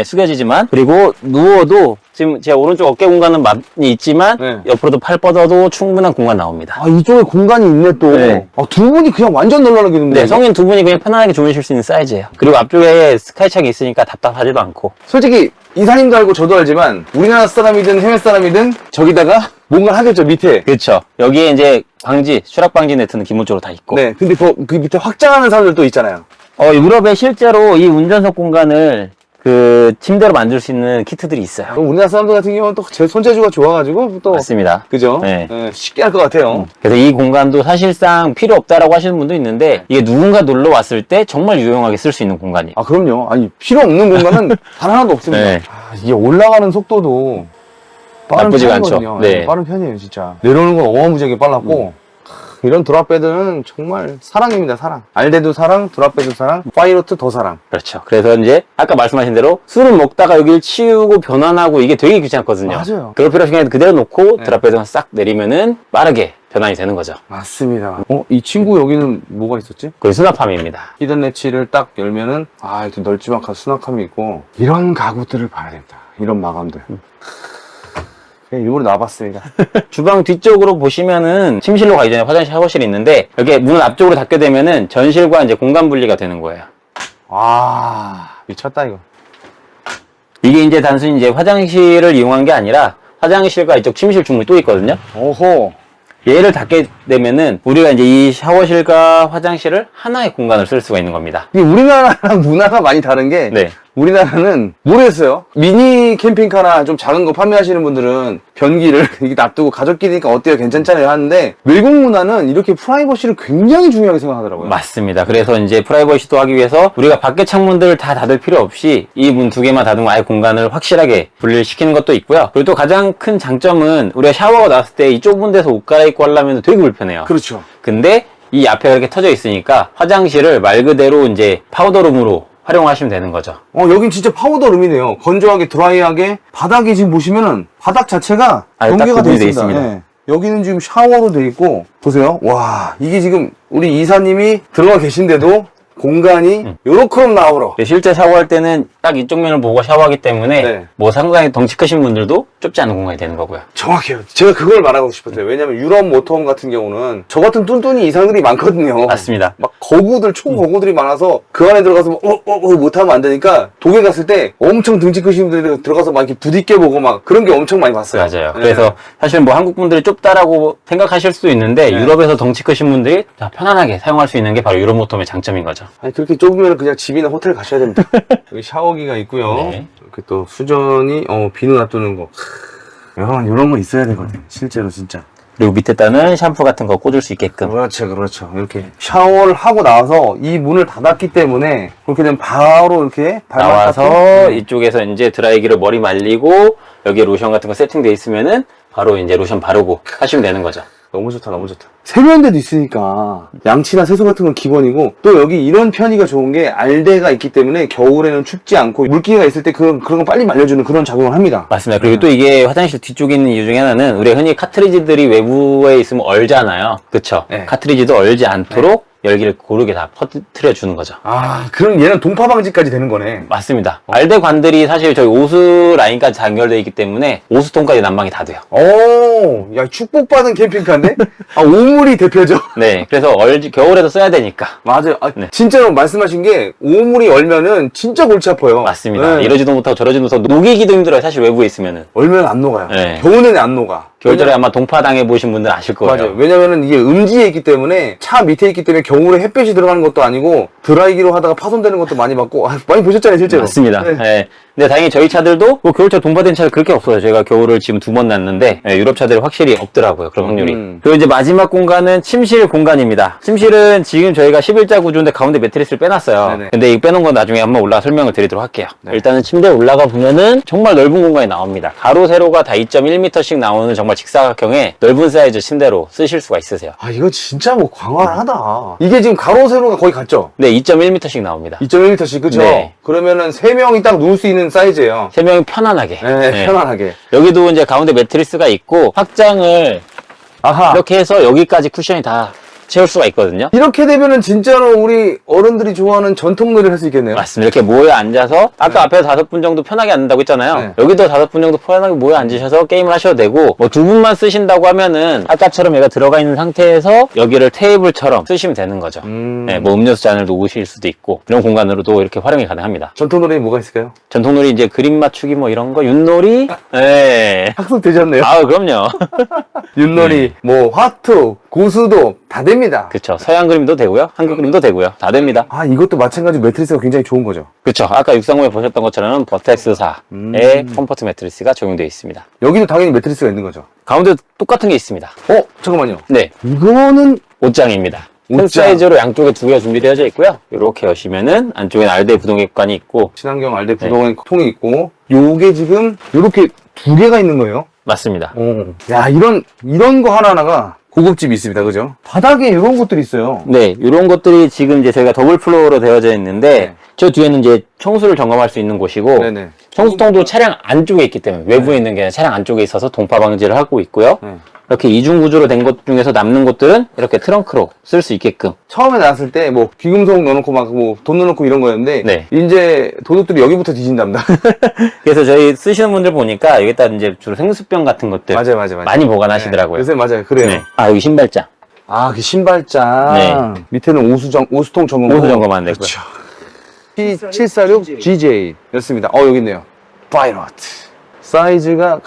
숙여지지만, 그리고 누워도, 지금 제 오른쪽 어깨 공간은 많이 있지만, 네. 옆으로도 팔 뻗어도 충분한 공간 나옵니다. 아, 이쪽에 공간이 있네, 또. 네. 아, 두 분이 그냥 완전 널널하겠는데. 네, 성인 두 분이 그냥 편안하게 주무실 수 있는 사이즈예요. 그리고 앞쪽에 스카이창이 있으니까 답답하지도 않고. 솔직히, 이사님도 알고 저도 알지만, 우리나라 사람이든 해외 사람이든, 저기다가 뭔가 하겠죠, 밑에. 그렇죠. 여기에 이제 추락 방지 네트는 기본적으로 다 있고. 네, 근데 그 밑에 확장하는 사람들도 있잖아요. 유럽에 실제로 이 운전석 공간을 그 침대로 만들 수 있는 키트들이 있어요. 우리나라 사람들 같은 경우는 또 제 손재주가 좋아가지고, 또. 맞습니다. 그죠? 네. 쉽게 할 것 같아요. 그래서 이 공간도 사실상 필요 없다라고 하시는 분도 있는데 이게 누군가 놀러 왔을 때 정말 유용하게 쓸 수 있는 공간이에요. 아, 그럼요. 아니, 필요 없는 공간은 단 하나도 없습니다. 네. 아, 이게 올라가는 속도도 빠른 나쁘지가 편이거든요. 않죠. 네. 빠른 편이에요, 진짜. 내려오는 건 어마무지하게 빨랐고, 이런 드랍배드는 정말 사랑입니다, 사랑. 알데도 사랑, 드랍배드 사랑, 파이로트 더 사랑. 그렇죠. 그래서 이제 아까 말씀하신 대로 술을 먹다가 여기를 치우고 변환하고 이게 되게 귀찮거든요. 맞아요. 그럴 필요 없이 그냥 그대로 놓고 네. 드랍배드만 싹 내리면은 빠르게 변환이 되는 거죠. 맞습니다. 이 친구 여기는 뭐가 있었지? 그리고 수납함입니다. 히든 래치를 딱 열면은, 아, 이렇게 널찍한 수납함이 있고, 이런 가구들을 봐야 된다. 이런 마감들. 그냥 일부러 나와봤습니다. 주방 뒤쪽으로 보시면은 침실로 가기 전에 화장실, 샤워실이 있는데 여기 문을 앞쪽으로 닫게 되면은 전실과 이제 공간 분리가 되는 거예요. 아, 미쳤다, 이거. 이게 이제 단순히 이제 화장실을 이용한 게 아니라 화장실과 이쪽 침실 주문이 또 있거든요. 오호. 얘를 닫게 되면은 우리가 이제 이 샤워실과 화장실을 하나의 공간을 쓸 수가 있는 겁니다. 이게 우리나라랑 문화가 많이 다른 게, 네. 우리나라는 모르겠어요. 미니 캠핑카나 좀 작은 거 판매하시는 분들은 변기를 이렇게 놔두고 가족끼리니까 어때요? 괜찮잖아요 하는데, 외국 문화는 이렇게 프라이버시를 굉장히 중요하게 생각하더라고요. 맞습니다. 그래서 이제 프라이버시도 하기 위해서 우리가 밖에 창문들을 다 닫을 필요 없이 이 문 두 개만 닫으면 아예 공간을 확실하게 분리를 시키는 것도 있고요. 그리고 또 가장 큰 장점은 우리가 샤워가 나왔을 때 이 좁은 데서 옷 갈아입고 하려면 되게 불편해요. 그렇죠. 근데 이 앞에 이렇게 터져 있으니까 화장실을 말 그대로 이제 파우더룸으로 활용하시면 되는 거죠. 여긴 진짜 파우더룸이네요. 건조하게, 드라이하게. 바닥이 지금 보시면은, 바닥 자체가 딱 연계가 돼 구분이 돼 있습니다. 있습니다. 네. 여기는 지금 샤워로 돼 있고, 보세요. 와, 이게 지금 우리 이사님이 들어가 계신데도 공간이 요렇게럼 나오러. 실제 샤워할 때는 딱 이쪽 면을 보고 샤워하기 때문에 네. 뭐 상당히 덩치 크신 분들도 좁지 않은 공간이 되는 거고요. 정확해요. 제가 그걸 말하고 싶었어요. 왜냐면 유럽 모터홈 같은 경우는 저 같은 뚠뚠이 이상들이 많거든요. 맞습니다. 막 거구들, 초거구들이 많아서 그 안에 들어가서 못하면 안 되니까 독일 갔을 때 엄청 등치 크신 분들이 들어가서 막 이렇게 부딪혀 보고 막 그런 게 엄청 많이 봤어요. 맞아요. 네. 그래서 사실 뭐 한국 분들이 좁다라고 생각하실 수도 있는데 네. 유럽에서 덩치 크신 분들이 다 편안하게 사용할 수 있는 게 바로 유럽 모톰의 장점인 거죠. 아니, 그렇게 좁으면 그냥 집이나 호텔 가셔야 됩니다. 여기 샤워기가 있고요. 네. 이렇게 또 수전이, 비누 놔두는 거. 이런 거 있어야 되거든. 실제로 진짜. 그리고 밑에다는 샴푸 같은 거 꽂을 수 있게끔. 그렇죠, 그렇죠. 이렇게 샤워를 하고 나와서 이 문을 닫았기 때문에 그렇게 되면 바로 이렇게 발만 나와서 닦고, 이쪽에서 이제 드라이기로 머리 말리고 여기에 로션 같은 거 세팅돼 있으면은 바로 이제 로션 바르고 하시면 되는 거죠. 너무 좋다, 너무 좋다. 세면대도 있으니까 양치나 세수 같은 건 기본이고, 또 여기 이런 편의가 좋은 게 알대가 있기 때문에 겨울에는 춥지 않고 물기가 있을 때 그런 거 빨리 말려주는 그런 작용을 합니다. 맞습니다. 그리고 또 이게 화장실 뒤쪽에 있는 이유 중에 하나는 우리가 흔히 카트리지들이 외부에 있으면 얼잖아요. 그쵸? 네. 카트리지도 얼지 않도록 열기를 고르게 다 퍼뜨려 주는 거죠. 아, 그럼 얘는 동파 방지까지 되는 거네. 맞습니다. 알대관들이 사실 저희 오수 라인까지 단결되어 있기 때문에 오수통까지 난방이 다 돼요. 오, 야, 축복받은 캠핑카인데? 아, 오물이 대표죠. 네, 그래서 겨울에도 써야 되니까. 맞아요. 아, 네. 진짜로 말씀하신 게 오물이 얼면은 진짜 골치 아파요. 맞습니다. 네. 이러지도 못하고 저러지도 못하고 녹이기도 힘들어요. 사실 외부에 있으면은. 얼면 안 녹아요. 네. 겨우내내 안 녹아. 겨울철에 아마 동파 당해 보신 분들 아실 거예요. 맞아요. 왜냐면은 이게 음지에 있기 때문에 차 밑에 있기 때문에 겨울에 햇볕이 들어가는 것도 아니고 드라이기로 하다가 파손되는 것도 많이 봤고 많이 보셨잖아요, 실제로. 맞습니다. 네. 네. 근데 다행히 저희 차들도 뭐 겨울철 동파된 차를 그렇게 없어요. 제가 겨울을 지금 2번 났는데 유럽 차들이 확실히 없더라고요. 그런 확률이. 그리고 이제 마지막 공간은 침실 공간입니다. 침실은 지금 저희가 11자 구조인데 가운데 매트리스를 빼놨어요. 네네. 근데 이 빼놓은 건 나중에 한번 올라가 설명을 드리도록 할게요. 일단은 침대에 올라가 보면은 정말 넓은 공간이 나옵니다. 가로 세로가 다 2.1m씩 나오는 정말 직사각형의 넓은 사이즈 침대로 쓰실 수가 있으세요. 아, 이거 진짜 뭐 광활하다. 이게 지금 가로 세로가 거의 같죠? 네, 2.1m씩 나옵니다. 2.1m씩, 그죠? 네. 그러면은 3명이 딱 누울 수 있는 사이즈예요. 3명이 편안하게. 네, 편안하게. 여기도 이제 가운데 매트리스가 있고 확장을 아하. 이렇게 해서 여기까지 쿠션이 다 채울 수가 있거든요. 이렇게 되면은 진짜로 우리 어른들이 좋아하는 전통놀이를 할 수 있겠네요. 맞습니다. 이렇게 모여 앉아서 아까 앞에서 5분 정도 편하게 앉는다고 했잖아요. 네. 여기도 5분 정도 편하게 모여 앉으셔서 게임을 하셔도 되고 뭐 2분만 쓰신다고 하면은 아까처럼 얘가 들어가 있는 상태에서 여기를 테이블처럼 쓰시면 되는 거죠. 네, 뭐 음료수 잔을 놓으실 수도 있고 이런 공간으로도 이렇게 활용이 가능합니다. 전통놀이 뭐가 있을까요? 전통놀이 이제 그림 맞추기 뭐 이런 거 윷놀이 네. 학습되셨네요. 아 그럼요. 윷놀이, 뭐 화투, 고수도 다 됩니다. 그쵸. 서양 그림도 되고요. 한국 그림도 되고요. 다 됩니다. 아, 이것도 마찬가지로 매트리스가 굉장히 좋은 거죠. 그쵸. 아까 630에 보셨던 것처럼 버텍스4의 컴포트 매트리스가 적용되어 있습니다. 여기도 당연히 매트리스가 있는 거죠. 가운데 똑같은 게 있습니다. 잠깐만요. 네. 이거는 옷장입니다. 큰 옷장. 사이즈로 양쪽에 2개가 준비되어져 있고요. 이렇게 여시면은 안쪽엔 알데 부동객관이 있고 친환경 알데 부동의 통이 있고, 요게 지금 요렇게 2개가 있는 거예요. 맞습니다. 야, 이런 거 하나하나가 고급집이 있습니다. 그죠? 바닥에 이런 것들이 있어요. 네, 이런 것들이 지금 이제 저희가 더블 플로어로 되어져 있는데 네. 저 뒤에는 이제 청수를 점검할 수 있는 곳이고 네네. 청수통도 차량 안쪽에 있기 때문에 외부에 있는 게 아니라 차량 안쪽에 있어서 동파 방지를 하고 있고요. 네. 이렇게 이중 구조로 된 것 중에서 남는 것들은 이렇게 트렁크로 쓸 수 있게끔. 처음에 나왔을 때 뭐 귀금속 넣어놓고 막 뭐 돈 넣어놓고 이런 거였는데 네. 이제 도둑들이 여기부터 뒤진답니다. 그래서 저희 쓰시는 분들 보니까 여기다 이제 주로 생수병 같은 것들 맞아요. 많이 보관하시더라고요. 요새 맞아요. 그래요. 네. 아 여기 신발장. 아, 그 신발장. 네. 밑에는 오수통 점검. 오수 점검하는 데고요. 그렇죠. P746 GJ 였습니다. 여기 있네요. 파이로트. 사이즈가.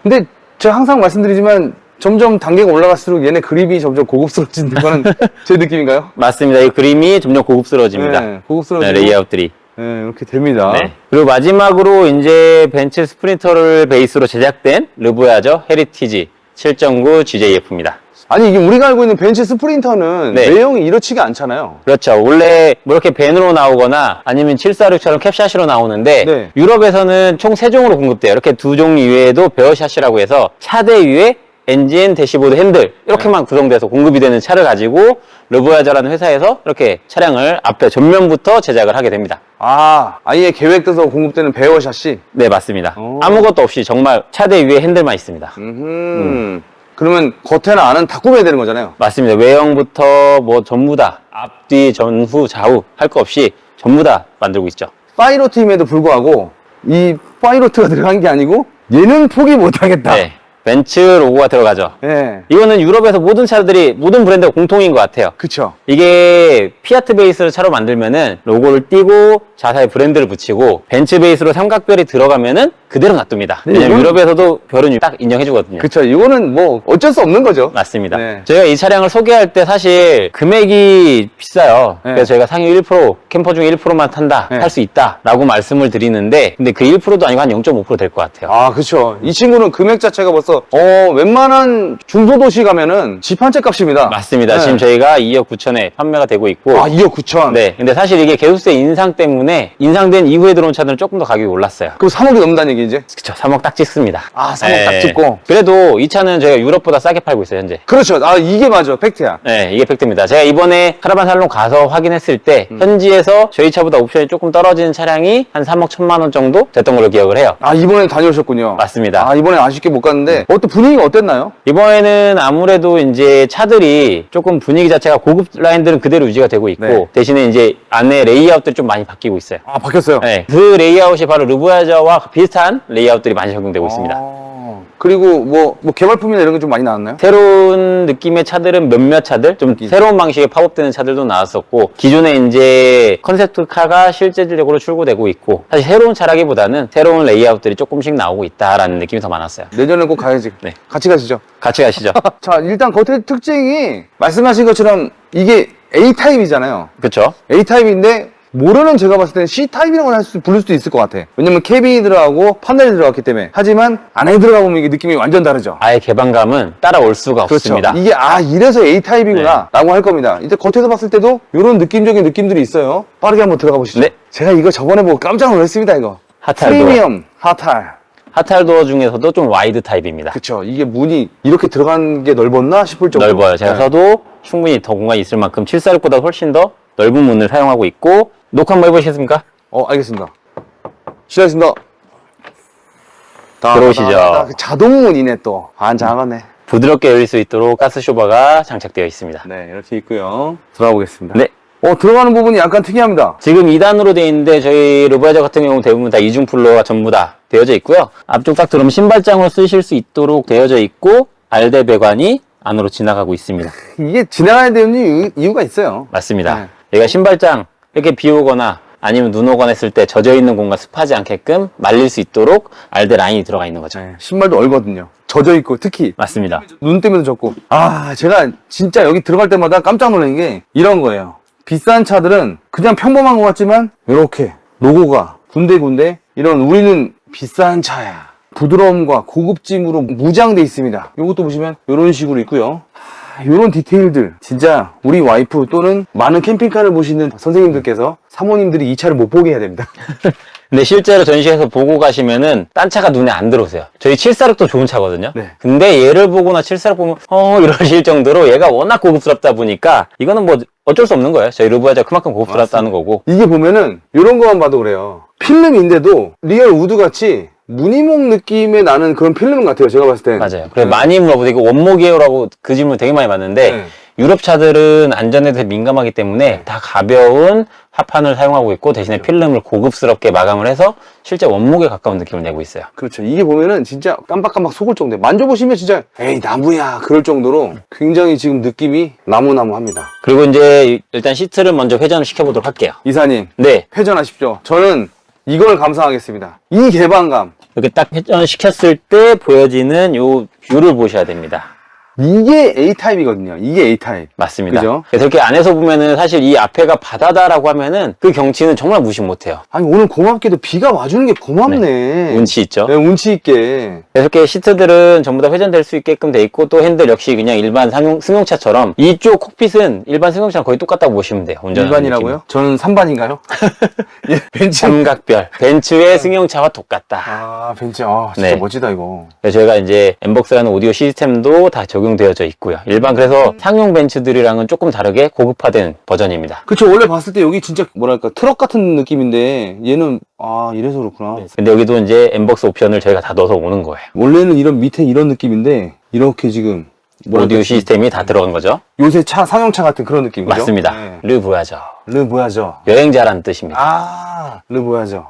근데 제가 항상 말씀드리지만 점점 단계가 올라갈수록 얘네 그립이 점점 고급스러워지는 거는 제 느낌인가요? 맞습니다. 이 그림이 점점 고급스러워집니다. 네, 고급스러워지고. 네, 레이아웃들이. 네, 이렇게 됩니다. 네. 그리고 마지막으로 이제 벤츠 스프린터를 베이스로 제작된 르보야저 헤리티지 7.9 GJF입니다. 아니, 이게 우리가 알고 있는 벤츠 스프린터는 네. 내용이 이렇지가 않잖아요. 그렇죠. 원래 뭐 이렇게 밴으로 나오거나 아니면 746처럼 캡샷으로 나오는데 네. 유럽에서는 총 3종으로 공급돼요. 이렇게 2종 이외에도 베어샷이라고 해서 차대 위에 엔진, 대시보드, 핸들 이렇게만 구성돼서 공급이 되는 차를 가지고 르보야저라는 회사에서 이렇게 차량을 앞에 전면부터 제작을 하게 됩니다. 아예 계획돼서 공급되는 베어샷이? 네, 맞습니다. 오. 아무것도 없이 정말 차대 위에 핸들만 있습니다. 그러면 겉에는 안은 다 꾸며야 되는 거잖아요. 맞습니다. 외형부터 뭐 전부 다 앞뒤, 전후, 좌우 할 거 없이 전부 다 만들고 있죠. 파이로트임에도 불구하고 이 파이로트가 들어간 게 아니고 얘는 포기 못하겠다. 네. 벤츠 로고가 들어가죠. 네. 이거는 유럽에서 모든 차들이, 모든 브랜드가 공통인 것 같아요. 그쵸. 이게 피아트 베이스로 차로 만들면은 로고를 띄고 자사의 브랜드를 붙이고 벤츠 베이스로 삼각별이 들어가면은 그대로 놔둡니다. 네, 왜냐면 이건- 유럽에서도 별은 딱 인정해주거든요. 그쵸. 이거는 뭐 어쩔 수 없는 거죠. 맞습니다. 네. 저희가 이 차량을 소개할 때 사실 금액이 비싸요. 네. 그래서 저희가 상위 1%, 캠퍼 중에 1%만 탄다, 네. 탈 수 있다 라고 말씀을 드리는데 근데 그 1%도 아니고 한 0.5% 될 것 같아요. 그쵸. 이 친구는 금액 자체가 벌써, 웬만한 중소도시 가면은 집 한 채 값입니다. 맞습니다. 네. 지금 저희가 2억 9천에 판매가 되고 있고 2억 9천. 네. 근데 사실 이게 개수세 인상 때문에 인상된 이후에 들어온 차들은 조금 더 가격이 올랐어요. 그럼 3억이 넘는다는 얘기죠? 이게 이제? 그쵸, 3억 딱 찍습니다. 아, 3억 딱 찍고. 그래도 이 차는 저희가 유럽보다 싸게 팔고 있어요, 현재. 그렇죠. 아, 이게 맞아. 팩트야. 네, 이게 팩트입니다. 제가 이번에 카라반 살롱 가서 확인했을 때 현지에서 저희 차보다 옵션이 조금 떨어지는 차량이 한 3억 1천만 원 정도 됐던 걸로 기억을 해요. 아, 이번에 다녀오셨군요. 맞습니다. 아, 이번에 아쉽게 못 갔는데 어떤 분위기가 어땠나요? 이번에는 아무래도 이제 차들이 조금 분위기 자체가 고급 라인들은 그대로 유지가 되고 있고 네. 대신에 이제 안에 레이아웃들이 좀 많이 바뀌고 있어요. 아, 바뀌었어요. 네, 그 레이아웃이 바로 르부아저와 비슷한 레이아웃들이 많이 적용되고 있습니다. 그리고 뭐 개발품이나 이런 게 좀 많이 나왔나요? 새로운 느낌의 차들은 몇몇 차들, 좀 새로운 방식의 팝업되는 차들도 나왔었고, 기존에 이제 컨셉트카가 실제적으로 출고되고 있고, 사실 새로운 차라기보다는 새로운 레이아웃들이 조금씩 나오고 있다라는 느낌이 더 많았어요. 내년에 꼭 가야지. 네. 같이 가시죠. 같이 가시죠. 자, 일단 겉의 특징이 말씀하신 것처럼 이게 A타입이잖아요. 그쵸? A타입인데 모르는 제가 봤을 때는 C타입이라고 부를 수도 있을 것 같아. 왜냐면 캐빈이 들어가고 판넬이 들어갔기 때문에. 하지만 안에 들어가 보면 이게 느낌이 완전 다르죠. 아예 개방감은 따라올 수가 그렇죠. 없습니다. 이게 이래서 A타입이구나 라고 할 겁니다. 이제 겉에서 봤을 때도 이런 느낌적인 느낌들이 있어요. 빠르게 한번 들어가 보시죠. 네. 제가 이거 저번에 보고 깜짝 놀랐습니다. 이거 핫할 프리미엄 핫할. 핫할 도어 중에서도 좀 와이드 타입입니다. 그쵸. 이게 문이 이렇게 들어간 게 넓었나 싶을 정도. 넓어요. 제가 네. 서도 충분히 더 공간이 있을 만큼 746보다 훨씬 더 넓은 문을 사용하고 있고, 녹화 한번 해보시겠습니까? 알겠습니다. 실례하겠습니다. 들어오시죠. 자동문이네 또. 안장하네. 부드럽게 열릴 수 있도록 가스 쇼버가 장착되어 있습니다. 네, 이렇게 있고요. 들어가 보겠습니다. 네. 들어가는 부분이 약간 특이합니다. 지금 2단으로 되어 있는데 저희 르부아저 같은 경우 대부분 다 이중 플로어가 전부 다 되어져 있고요. 앞쪽 딱 들어오면 신발장으로 쓰실 수 있도록 되어져 있고, 알대 배관이 안으로 지나가고 있습니다. 이게 지나가야 되는 이유가 있어요. 맞습니다. 네. 얘가 신발장 이렇게 비 오거나 아니면 눈 오거나 했을 때 젖어 있는 공간 습하지 않게끔 말릴 수 있도록 알대 라인이 들어가 있는 거죠. 네, 신발도 얼거든요. 젖어 있고 특히 맞습니다. 눈 때문에 젖고. 제가 진짜 여기 들어갈 때마다 깜짝 놀란 게 이런 거예요. 비싼 차들은 그냥 평범한 것 같지만 이렇게 로고가 군데군데 이런 우리는 비싼 차야. 부드러움과 고급짐으로 무장돼 있습니다. 이것도 보시면 이런 식으로 있고요. 이런 디테일들 진짜 우리 와이프 또는 많은 캠핑카를 보시는 선생님들께서 사모님들이 이 차를 못 보게 해야 됩니다. 근데 실제로 전시에서 보고 가시면은 딴 차가 눈에 안 들어오세요. 저희 746도 좋은 차거든요. 네. 근데 얘를 보거나 746 보면 이러실 정도로 얘가 워낙 고급스럽다 보니까 이거는 뭐 어쩔 수 없는 거예요. 저희 르부아저 그만큼 고급스럽다는 거고. 이게 보면은 이런 것만 봐도 그래요. 필름인데도 리얼 우드 같이 무늬목 느낌의 나는 그런 필름 같아요. 제가 봤을 때. 맞아요. 그래서 많이 물어보고 이거 원목이에요라고 그 질문 되게 많이 받는데 네. 유럽 차들은 안전에 대해 민감하기 때문에 다 가벼운 합판을 사용하고 있고 대신에 필름을 고급스럽게 마감을 해서 실제 원목에 가까운 느낌을 내고 있어요. 그렇죠. 이게 보면은 진짜 깜빡깜빡 속을 정도에 만져보시면 진짜 에이 나무야 그럴 정도로 굉장히 지금 느낌이 나무나무합니다. 그리고 이제 일단 시트를 먼저 회전을 시켜보도록 할게요. 이사님 네. 회전하십시오. 저는 이걸 감상하겠습니다. 이 개방감. 이렇게 딱 회전시켰을 때 보여지는 요 뷰를 보셔야 됩니다. 이게 A타입이거든요. 이게 A타입. 맞습니다. 그죠? 그래서 이렇게 안에서 보면은 사실 이 앞에가 바다다라고 하면은 그 경치는 정말 무시 못해요. 아니 오늘 고맙게도 비가 와주는 게 고맙네. 운치 있죠. 네, 운치 있게. 그래서 이렇게 시트들은 전부 다 회전될 수 있게끔 돼 있고 또 핸들 역시 그냥 일반 승용차처럼 이쪽 콕핏은 일반 승용차랑 거의 똑같다고 보시면 돼요. 운전하는 일반이라고요? 느낌이. 저는 3반인가요? 예, 벤츠. 삼각별 벤츠의 승용차와 똑같다. 벤츠. 진짜 네. 멋지다 이거. 그래서 저희가 이제 엠벅스라는 오디오 시스템도 다 적용되어져 있고요. 일반 그래서 상용 벤츠들이랑은 조금 다르게 고급화된 버전입니다. 그쵸. 원래 봤을 때 여기 진짜 뭐랄까 트럭 같은 느낌인데 얘는 이래서 그렇구나. 근데 여기도 이제 엠벅스 옵션을 저희가 다 넣어서 오는 거예요. 원래는 이런 밑에 이런 느낌인데 이렇게 지금 뭐랄까 오디오 시스템이 다 들어간 거죠. 요새 상용차 같은 그런 느낌. 그죠? 맞습니다. 네. 르부아저. 르보야죠. 여행자라는 뜻입니다. 르보야죠.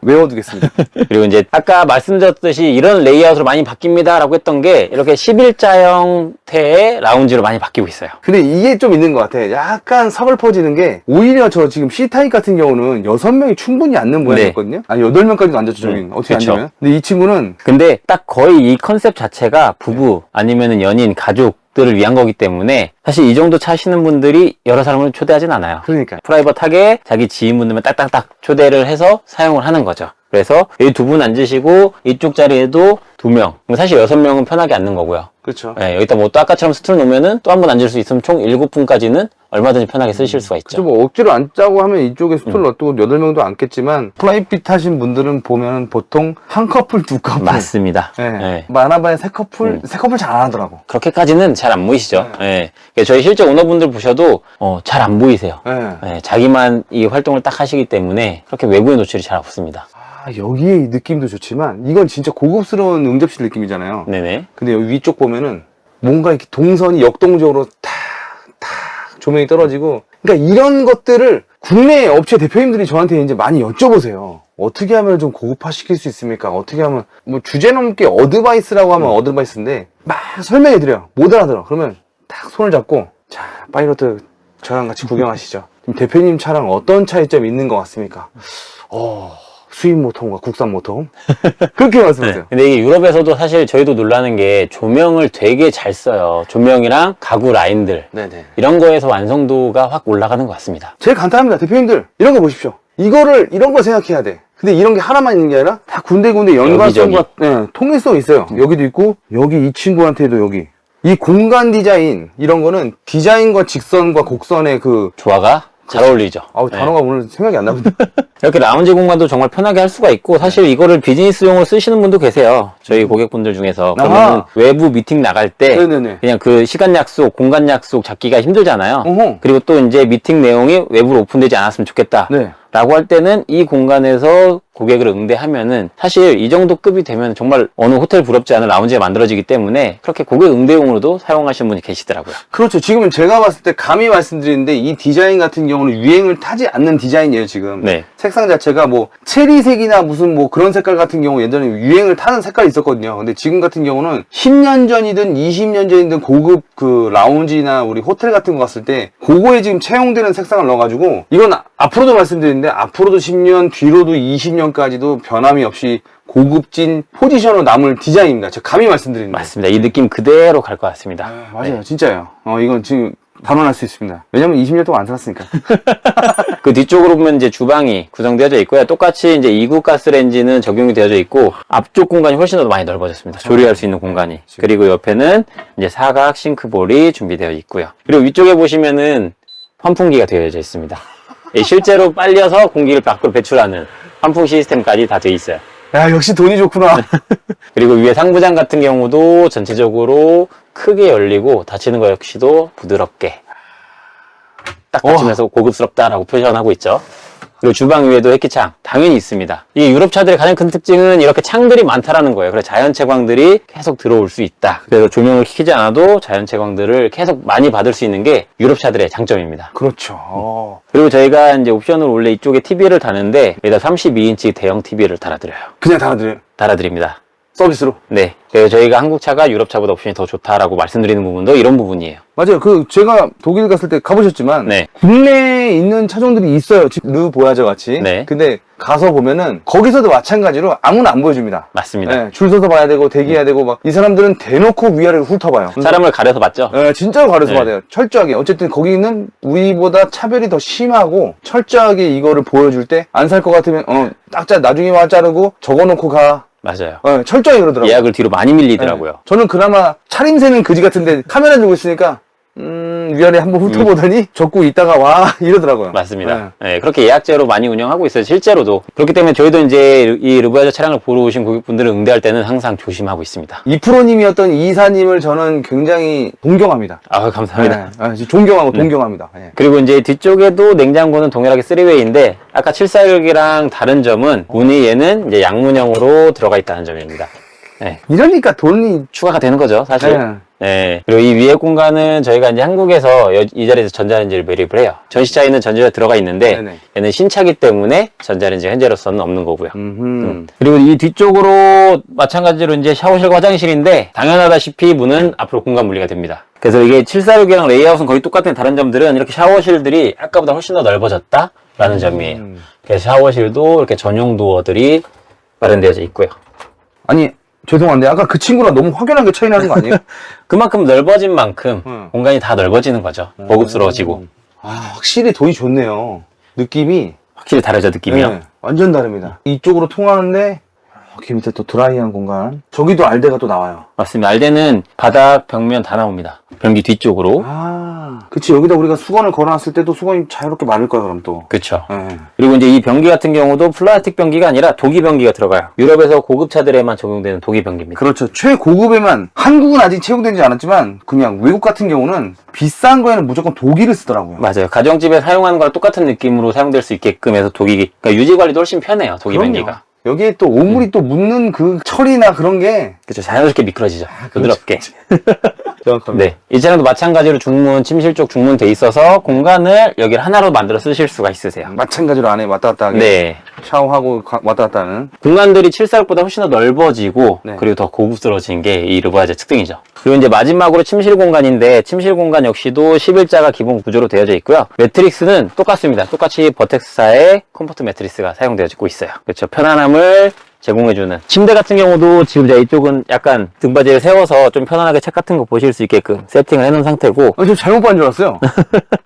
외워두겠습니다. 그리고 이제 아까 말씀드렸듯이 이런 레이아웃으로 많이 바뀝니다 라고 했던 게 이렇게 11자 형태의 라운지로 많이 바뀌고 있어요. 근데 이게 좀 있는 것 같아. 약간 서글퍼지는 게 오히려 저 지금 C타입 같은 경우는 6명이 충분히 앉는 모양이었거든요. 아니 8명까지도 앉았죠. 저긴 어떻게 그쵸. 앉으면. 근데 이 친구는 근데 딱 거의 이 컨셉 자체가 부부 아니면은 연인, 가족들을 위한 거기 때문에 사실 이 정도 차시는 분들이 여러 사람을 초대하진 않아요. 그러니까 프라이빗하게 자기 지인분들만 딱딱딱 초대를 해서 사용을 하는 거죠. 그래서 여기 두 분 앉으시고 이쪽 자리에도 2명. 사실 6명은 편하게 앉는 거고요. 그렇죠. 네, 여기다 뭐 또 아까처럼 스툴 놓으면은 또 한 번 앉을 수 있으면 총 7분까지는 얼마든지 편하게 쓰실 수가 있죠. 그쵸, 뭐 억지로 앉자고 하면 이쪽에 스토를 놔두고 8명도 앉겠지만 플라이핏 하신 분들은 보면 보통 한 커플, 두 커플. 맞습니다. 네. 네. 많아봐야 세 커플 잘 안 하더라고. 그렇게까지는 잘 안 보이시죠? 예. 그러니까 저희 실제 오너분들 보셔도 잘 안 보이세요. 네. 예, 자기만 이 활동을 딱 하시기 때문에 그렇게 외부에 노출이 잘 없습니다. 여기에 느낌도 좋지만 이건 진짜 고급스러운 응접실 느낌이잖아요. 네네. 근데 여기 위쪽 보면은 뭔가 이렇게 동선이 역동적으로 탁 조명이 떨어지고, 그러니까 이런 것들을 국내 업체 대표님들이 저한테 이제 많이 여쭤보세요. 어떻게 하면 좀 고급화시킬 수 있습니까? 어떻게 하면, 뭐 주제 넘게 어드바이스라고 하면 어드바이스인데 막 설명해드려요. 못 알아들어. 그러면 딱 손을 잡고, 자, 파이로트 저랑 같이 구경하시죠. 지금 대표님 차랑 어떤 차이점이 있는 것 같습니까? 수입 모터인가 국산 모터? 그렇게 말씀하세요. 근데 이게 유럽에서도 사실 저희도 놀라는 게 조명을 되게 잘 써요. 조명이랑 가구 라인들. 네네. 이런 거에서 완성도가 확 올라가는 것 같습니다. 제일 간단합니다. 대표님들, 이런 거 보십시오. 이런 걸 생각해야 돼. 근데 이런 게 하나만 있는 게 아니라 다 군데군데 연관성과 통일성이 있어요. 여기도 있고, 여기 이 친구한테도 여기. 이 공간 디자인, 이런 거는 디자인과 직선과 곡선의 조화가 잘 어울리죠. 단어가 오늘 생각이 안 나거든요. 이렇게 라운지 공간도 정말 편하게 할 수가 있고, 사실 이거를 비즈니스용으로 쓰시는 분도 계세요. 저희 고객분들 중에서. 그러면 외부 미팅 나갈 때 네네네. 그냥 그 시간 약속, 공간 약속 잡기가 힘들잖아요. 어허. 그리고 또 이제 미팅 내용이 외부로 오픈되지 않았으면 좋겠다. 네. 라고 할 때는 이 공간에서 고객을 응대하면은 사실 이 정도 급이 되면 정말 어느 호텔 부럽지 않은 라운지가 만들어지기 때문에 그렇게 고객 응대용으로도 사용하시는 분이 계시더라고요. 그렇죠. 지금은 제가 봤을 때 감히 말씀드리는데 이 디자인 같은 경우는 유행을 타지 않는 디자인이에요, 지금. 네. 색상 자체가 뭐 체리색이나 무슨 뭐 그런 색깔 같은 경우 예전에 유행을 타는 색깔이 있었거든요. 근데 지금 같은 경우는 10년 전이든 20년 전이든 고급 그 라운지나 우리 호텔 같은 거 갔을 때 그거에 지금 채용되는 색상을 넣어가지고 이건 앞으로도 말씀드리는데 앞으로도 10년, 뒤로도 20년까지도 변함이 없이 고급진 포지션으로 남을 디자인입니다. 제가 감히 말씀드립니다. 맞습니다. 이 느낌 그대로 갈 것 같습니다. 맞아요. 진짜요. 이건 지금 단언할 수 있습니다. 왜냐면 20년 동안 안 살았으니까. 그 뒤쪽으로 보면 이제 주방이 구성되어져 있고요. 똑같이 이제 2구 가스레인지는 적용이 되어져 있고 앞쪽 공간이 훨씬 더 많이 넓어졌습니다. 조리할 수 있는 공간이. 그리고 옆에는 이제 사각 싱크볼이 준비되어 있고요. 그리고 위쪽에 보시면은 환풍기가 되어져 있습니다. 실제로 빨려서 공기를 밖으로 배출하는 환풍 시스템까지 다 되어 있어요. 야, 역시 돈이 좋구나. 그리고 위에 상부장 같은 경우도 전체적으로 크게 열리고 닫히는 거 역시도 부드럽게 딱 닫히면서 고급스럽다라고 표현하고 있죠. 그리고 주방 위에도 햇기창 당연히 있습니다. 이 유럽 차들의 가장 큰 특징은 이렇게 창들이 많다라는 거예요. 그래서 자연채광들이 계속 들어올 수 있다. 그래서 조명을 켜지 않아도 자연채광들을 계속 많이 받을 수 있는 게 유럽 차들의 장점입니다. 그렇죠. 그리고 저희가 이제 옵션으로 원래 이쪽에 TV를 다는데 여기다 32인치 대형 TV를 달아드려요. 그냥 달아드려요. 달아드립니다. 서비스로. 네. 그래서 저희가 한국 차가 유럽 차보다 옵션이 더 좋다라고 말씀드리는 부분도 이런 부분이에요. 맞아요. 제가 독일 갔을 때 가보셨지만 네. 국내에 있는 차종들이 있어요. 르 보야저 같이. 네. 근데 가서 보면은 거기서도 마찬가지로 아무나 안 보여줍니다. 맞습니다. 네, 줄 서서 봐야 되고 대기해야 되고 막 이 사람들은 대놓고 위아래를 훑어봐요. 사람을 가려서 봤죠? 네, 진짜로 가려서 네. 받아요. 철저하게. 어쨌든 거기는 우리보다 차별이 더 심하고 철저하게 이거를 보여줄 때 안 살 것 같으면 나중에 와 자르고 적어놓고 가. 맞아요. 철저하게 그러더라고요. 예약을 뒤로 많이 밀리더라고요. 네. 저는 그나마 차림새는 그지 같은데 카메라 들고 있으니까 위아래 한번 훑어보더니 적고 있다가 와 이러더라고요. 맞습니다. 네, 그렇게 예약제로 많이 운영하고 있어요. 실제로도. 그렇기 때문에 저희도 이제 이 르보야저 차량을 보러 오신 고객분들을 응대할 때는 항상 조심하고 있습니다. 이프로님이었던 이사님을 저는 굉장히 동경합니다. 아, 감사합니다. 존경하고 동경합니다. 네. 그리고 이제 뒤쪽에도 냉장고는 동일하게 3웨이인데 아까 746이랑 다른 점은 문이 얘는 이제 양문형으로 들어가 있다는 점입니다. 네. 이러니까 돈이 추가가 되는 거죠, 사실. 네. 네. 그리고 이 위에 공간은 저희가 이제 한국에서 이 자리에서 전자레인지를 매립을 해요. 전시차에는 전자레인지가 들어가 있는데 네네. 얘는 신차기 때문에 전자레인지가 현재로서는 없는 거고요. 음흠. 그리고 이 뒤쪽으로 마찬가지로 이제 샤워실과 화장실인데 당연하다시피 문은 앞으로 공간 분리가 됩니다. 그래서 이게 746이랑 레이아웃은 거의 똑같은 다른 점들은 이렇게 샤워실들이 아까보다 훨씬 더 넓어졌다라는 점이에요. 그래서 샤워실도 이렇게 전용 도어들이 마련되어져 있고요. 아니 죄송한데 아까 그 친구랑 너무 확연하게 차이 나는 거 아니에요? 그만큼 넓어진 만큼 공간이 다 넓어지는 거죠. 고급스러워지고. 확실히 돈이 좋네요. 느낌이 확실히 다르죠, 느낌이요. 네, 완전 다릅니다. 이쪽으로 통하는데 저기 밑에 또 드라이한 공간. 저기도 알데가 또 나와요. 맞습니다. 알데는 바닥 벽면 다 나옵니다. 변기 뒤쪽으로. 아, 그치. 여기다 우리가 수건을 걸어놨을 때도 수건이 자유롭게 마를 거야, 그럼 또. 그쵸. 네. 그리고 이제 이 변기 같은 경우도 플라스틱 변기가 아니라 독일 변기가 들어가요. 유럽에서 고급차들에만 적용되는 독일 변기입니다. 그렇죠. 최고급에만, 한국은 아직 채용되지 않았지만, 그냥 외국 같은 경우는 비싼 거에는 무조건 독일을 쓰더라고요. 맞아요. 가정집에 사용하는 거랑 똑같은 느낌으로 사용될 수 있게끔 해서 독일, 그러니까 유지 관리도 훨씬 편해요. 독일 그럼요. 변기가. 여기에 또 오물이 또 묻는 그 철이나 그런 게 그렇죠. 자연스럽게 미끄러지죠. 부드럽게. 정확합니다. 네. 이 차량도 마찬가지로 중문, 침실 쪽 중문 돼 있어서 공간을 여기를 하나로 만들어 쓰실 수가 있으세요. 마찬가지로 안에 왔다 갔다 하게. 네. 샤워하고 왔다 갔다 하는. 공간들이 746보다 훨씬 더 넓어지고 네. 그리고 더 고급스러워진 게 이 르보아제 특징이죠. 그리고 이제 마지막으로 침실 공간인데 침실 공간 역시도 11자가 기본 구조로 되어져 있고요. 매트릭스는 똑같습니다. 똑같이 버텍스사의 컴포트 매트리스가 사용되어지고 있어요. 그렇죠. 편안함을 제공해주는 침대 같은 경우도 지금 제가 이쪽은 약간 등받이를 세워서 좀 편안하게 책 같은 거 보실 수 있게끔 세팅을 해놓은 상태고 저 잘못 봤는 줄 알았어요.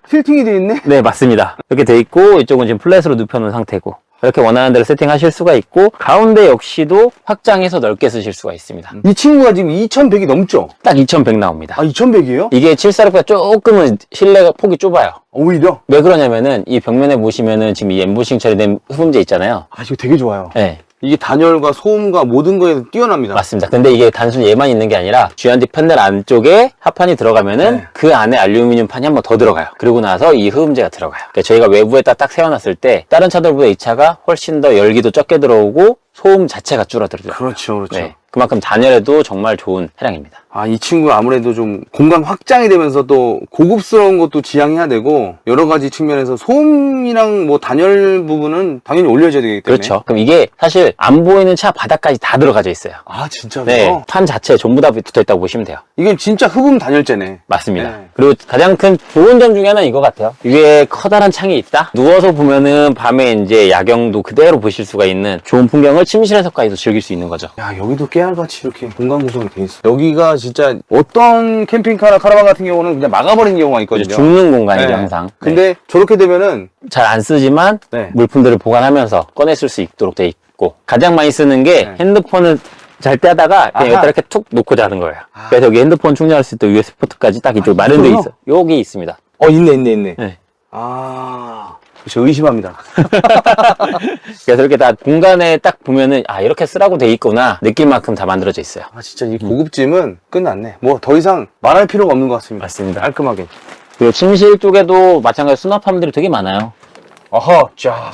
틸팅이 돼 있네? 네 맞습니다. 이렇게 돼 있고 이쪽은 지금 플랫으로 눕혀놓은 상태고 이렇게 원하는 대로 세팅하실 수가 있고 가운데 역시도 확장해서 넓게 쓰실 수가 있습니다. 이 친구가 지금 2100이 넘죠? 딱 2100 나옵니다. 아, 2100이에요? 이게 746보다 조금은 실내가 폭이 좁아요. 오히려? 왜 그러냐면은 이 벽면에 보시면은 지금 이 엠보싱 처리된 흡음재 있잖아요. 아, 이거 되게 좋아요. 네. 이게 단열과 소음과 모든 거에 뛰어납니다. 맞습니다. 근데 이게 단순히 얘만 있는 게 아니라 주안지 패널 안쪽에 합판이 들어가면은 네. 그 안에 알루미늄 판이 한 번 더 들어가요. 그리고 나서 이 흡음재가 들어가요. 그러니까 저희가 외부에다 딱 세워놨을 때 다른 차들보다 이 차가 훨씬 더 열기도 적게 들어오고 소음 자체가 줄어들어요. 그렇죠, 그렇죠. 네. 그만큼 단열에도 정말 좋은 차량입니다. 아, 이 친구가 아무래도 좀 공간 확장이 되면서 또 고급스러운 것도 지향해야 되고 여러 가지 측면에서 소음이랑 뭐 단열 부분은 당연히 올려줘야 되기 때문에. 그렇죠. 그럼 이게 사실 안 보이는 차 바닥까지 다 들어가져 있어요. 아, 진짜로요? 네. 판 자체 전부 다 붙어 있다고 보시면 돼요. 이게 진짜 흡음 단열재네. 맞습니다. 네. 그리고 가장 큰 좋은 점 중에 하나는 이거 같아요. 위에 커다란 창이 있다? 누워서 보면은 밤에 이제 야경도 그대로 보실 수가 있는 좋은 풍경을 침실에서까지도 즐길 수 있는 거죠. 야, 여기도 깨알같이 이렇게 공간 구성이 돼 있어. 여기가 진짜 어떤 캠핑카나 카라반 같은 경우는 그냥 막아버리는 경우가 있거든요. 죽는 공간이죠, 네. 항상. 근데 저렇게 되면은 잘 안 쓰지만 네. 물품들을 보관하면서 꺼내 쓸 수 있도록 돼 있고 가장 많이 쓰는 게 네. 핸드폰을 잘 때 하다가 그냥 아하. 여기다 이렇게 툭 놓고 자는 거예요. 그래서 여기 핸드폰 충전할 수 있도록 USB 포트까지 딱 이쪽 마련돼 있어요? 있어. 여기 있습니다. 있네. 네. 아, 저 의심합니다. 그래서 이렇게 다 공간에 딱 보면은 아 이렇게 쓰라고 돼 있구나 느낄 만큼 다 만들어져 있어요. 아, 진짜 이 고급짐은 끝났네. 뭐 더 이상 말할 필요가 없는 것 같습니다. 맞습니다. 깔끔하게. 그리고 침실 쪽에도 마찬가지로 수납함들이 되게 많아요. 아하, 자.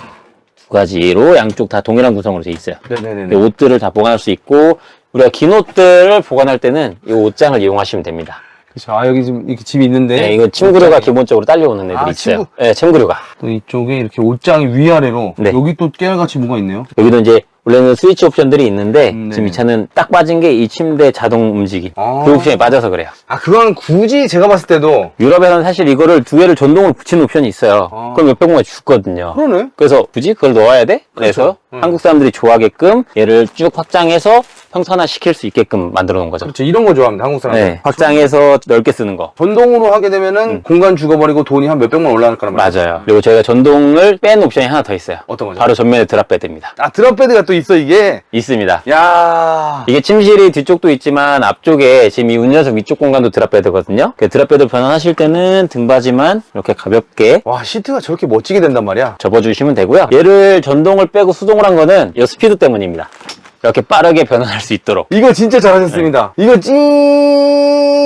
두 가지로 양쪽 다 동일한 구성으로 돼 있어요. 네네네. 옷들을 다 보관할 수 있고 우리가 긴 옷들을 보관할 때는 이 옷장을 이용하시면 됩니다. 그렇죠. 아, 여기 지금 이렇게 짐이 있는데. 네, 이건 침구류가 기본적으로 딸려오는 애들이 아, 있어요. 침구. 네, 침구류가. 또 이쪽에 이렇게 옷장이 위아래로. 네. 여기 또 깨알같이 뭐가 있네요. 여기도 이제 원래는 스위치 옵션들이 있는데 네. 지금 이 차는 딱 빠진 게 이 침대 자동 움직임. 아. 그 옵션이 빠져서 그래요. 아, 그거는 굳이 제가 봤을 때도. 유럽에서는 사실 이거를 두 개를 전동으로 붙이는 옵션이 있어요. 아. 그럼 몇백만 원 죽거든요. 그러네. 그래서 굳이 그걸 넣어야 돼? 그래서 그렇죠. 한국 사람들이 좋아하게끔 얘를 쭉 확장해서 평탄화 시킬 수 있게끔 만들어 놓은 거죠. 그렇죠. 이런 거 좋아합니다. 한국 사람들. 네, 확장해서 넓게 쓰는 거. 전동으로 하게 되면은 공간 죽어버리고 돈이 한 몇백만 올라갈 거란 말이에요. 맞아요. 그리고 저희가 전동을 뺀 옵션이 하나 더 있어요. 어떤 거죠? 바로 전면에 드랍배드입니다. 아, 드랍베드가 또 있어, 이게. 있습니다. 야. 이게 침실이 뒤쪽도 있지만 앞쪽에 지금 이 운전석 위쪽 공간도 드랍배드거든요. 그 드랍배드 변환하실 때는 등받이만 이렇게 가볍게 와, 시트가 저렇게 멋지게 된단 말이야. 접어주시면 되고요. 얘를 전동을 빼고 수동을 한 거는 이 스피드 때문입니다. 이렇게 빠르게 변환할 수 있도록. 이거 진짜 잘하셨습니다. 이거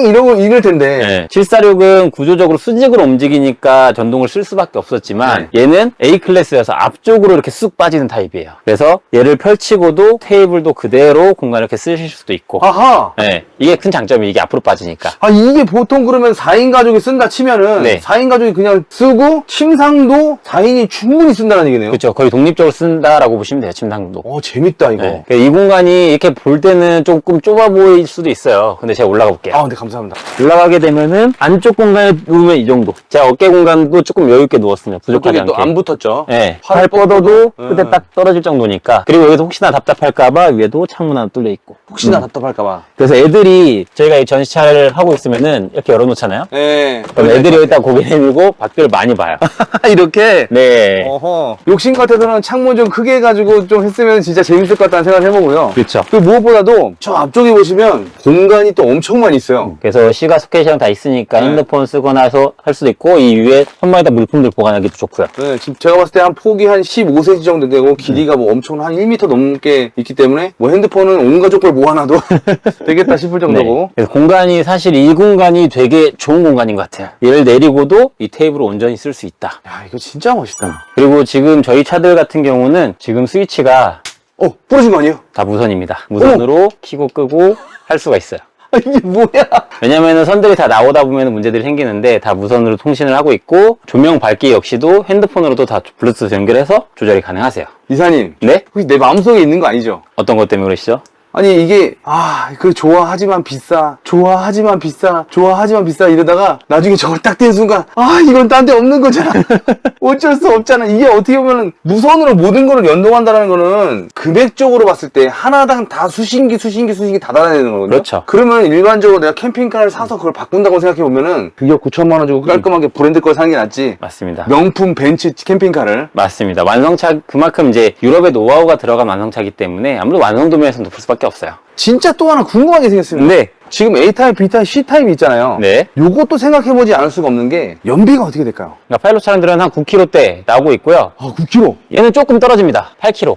이러고 이럴 텐데. 네. 746은 구조적으로 수직으로 움직이니까 전동을 쓸 수밖에 없었지만 얘는 A클래스여서 앞쪽으로 이렇게 쑥 빠지는 타입이에요. 그래서 얘를 펼치고도 테이블도 그대로 공간을 이렇게 쓰실 수도 있고 아하. 네. 이게 큰 장점이 이게 앞으로 빠지니까. 아, 이게 보통 그러면 4인 가족이 쓴다 치면은 네. 4인 가족이 그냥 쓰고 침상도 4인이 충분히 쓴다는 얘기네요. 그렇죠. 거의 독립적으로 쓴다라고 보시면 돼요. 침상도. 재밌다, 이거. 네. 이 공간이 이렇게 볼 때는 조금 좁아 보일 수도 있어요. 근데 제가 올라가 볼게요. 네, 감사합니다. 올라가게 되면은 안쪽 공간에 누우면 이 정도. 제가 어깨 공간도 조금 여유 있게 누웠습니다. 부족하지 저쪽에 않게. 또 안 붙었죠? 네. 팔 팔 뻗어도 뻗어도? 끝에 딱 떨어질 정도니까. 그리고 여기서 혹시나 답답할까봐 위에도 창문 하나 뚫려 있고. 혹시나 답답할까봐. 그래서 애들이 저희가 이 전시차를 하고 있으면은 이렇게 열어놓잖아요. 네. 그럼 애들이 여기다 고개 내밀고 밖을 많이 봐요. 이렇게? 네. 어허. 욕심 같아서는 창문 좀 크게 해가지고 좀 했으면 진짜 재밌을 것 같다는 생각을 해보고요. 그렇죠. 그 무엇보다도 저 앞쪽에 보시면 공간이 또 엄청 많이 있어요. 그래서 시가 소켓이랑 다 있으니까 네. 핸드폰 쓰거나 해서 할 수도 있고 이 위에 선반에다 물품들 보관하기도 좋고요. 네, 지금 제가 봤을 때 한 폭이 한 15cm 정도 되고 길이가 뭐 엄청 한 1m 넘게 있기 때문에 뭐 핸드폰은 온 가족 걸 모아놔도 되겠다 싶을 정도고. 네. 그래서 공간이 사실 이 공간이 되게 좋은 공간인 것 같아요. 얘를 내리고도 이 테이블을 온전히 쓸 수 있다. 야, 이거 진짜 멋있다. 그리고 지금 저희 차들 같은 경우는 지금 스위치가 부러진 거 아니에요? 다 무선입니다. 무선으로 켜고 끄고 할 수가 있어요. 아, 이게 뭐야? 왜냐면은 선들이 다 나오다 보면 문제들이 생기는데 다 무선으로 통신을 하고 있고 조명 밝기 역시도 핸드폰으로도 다 블루투스 연결해서 조절이 가능하세요. 이사님, 네? 혹시 내 마음속에 있는 거 아니죠? 어떤 것 때문에 그러시죠? 아니 이게 그 좋아하지만 비싸, 좋아하지만 비싸, 좋아하지만 비싸 이러다가 나중에 저걸 딱 떼는 순간 이건 딴 데 없는 거잖아. 어쩔 수 없잖아. 이게 어떻게 보면은 무선으로 모든 거를 연동한다는 거는 금액적으로 봤을 때 하나당 다 수신기 다 달아야 되는 거거든요. 그렇죠. 그러면 일반적으로 내가 캠핑카를 사서 그걸 바꾼다고 생각해 보면은 그게 9천만 원 주고 깔끔하게 브랜드 걸 사는 게 낫지. 맞습니다. 명품 벤츠 캠핑카를. 맞습니다. 완성차 그만큼 이제 유럽의 노하우가 들어간 완성차이기 때문에 아무래도 완성도 면에서 높을 수밖에 없어요. 진짜 또 하나 궁금한 게 생겼습니다. 네. 지금 A타입, B타입, C타입이 있잖아요. 네. 요것도 생각해보지 않을 수가 없는 게 연비가 어떻게 될까요? 그러니까 파일럿 차량들은 한 9km대 나오고 있고요. 9km. 얘는 조금 떨어집니다. 8km.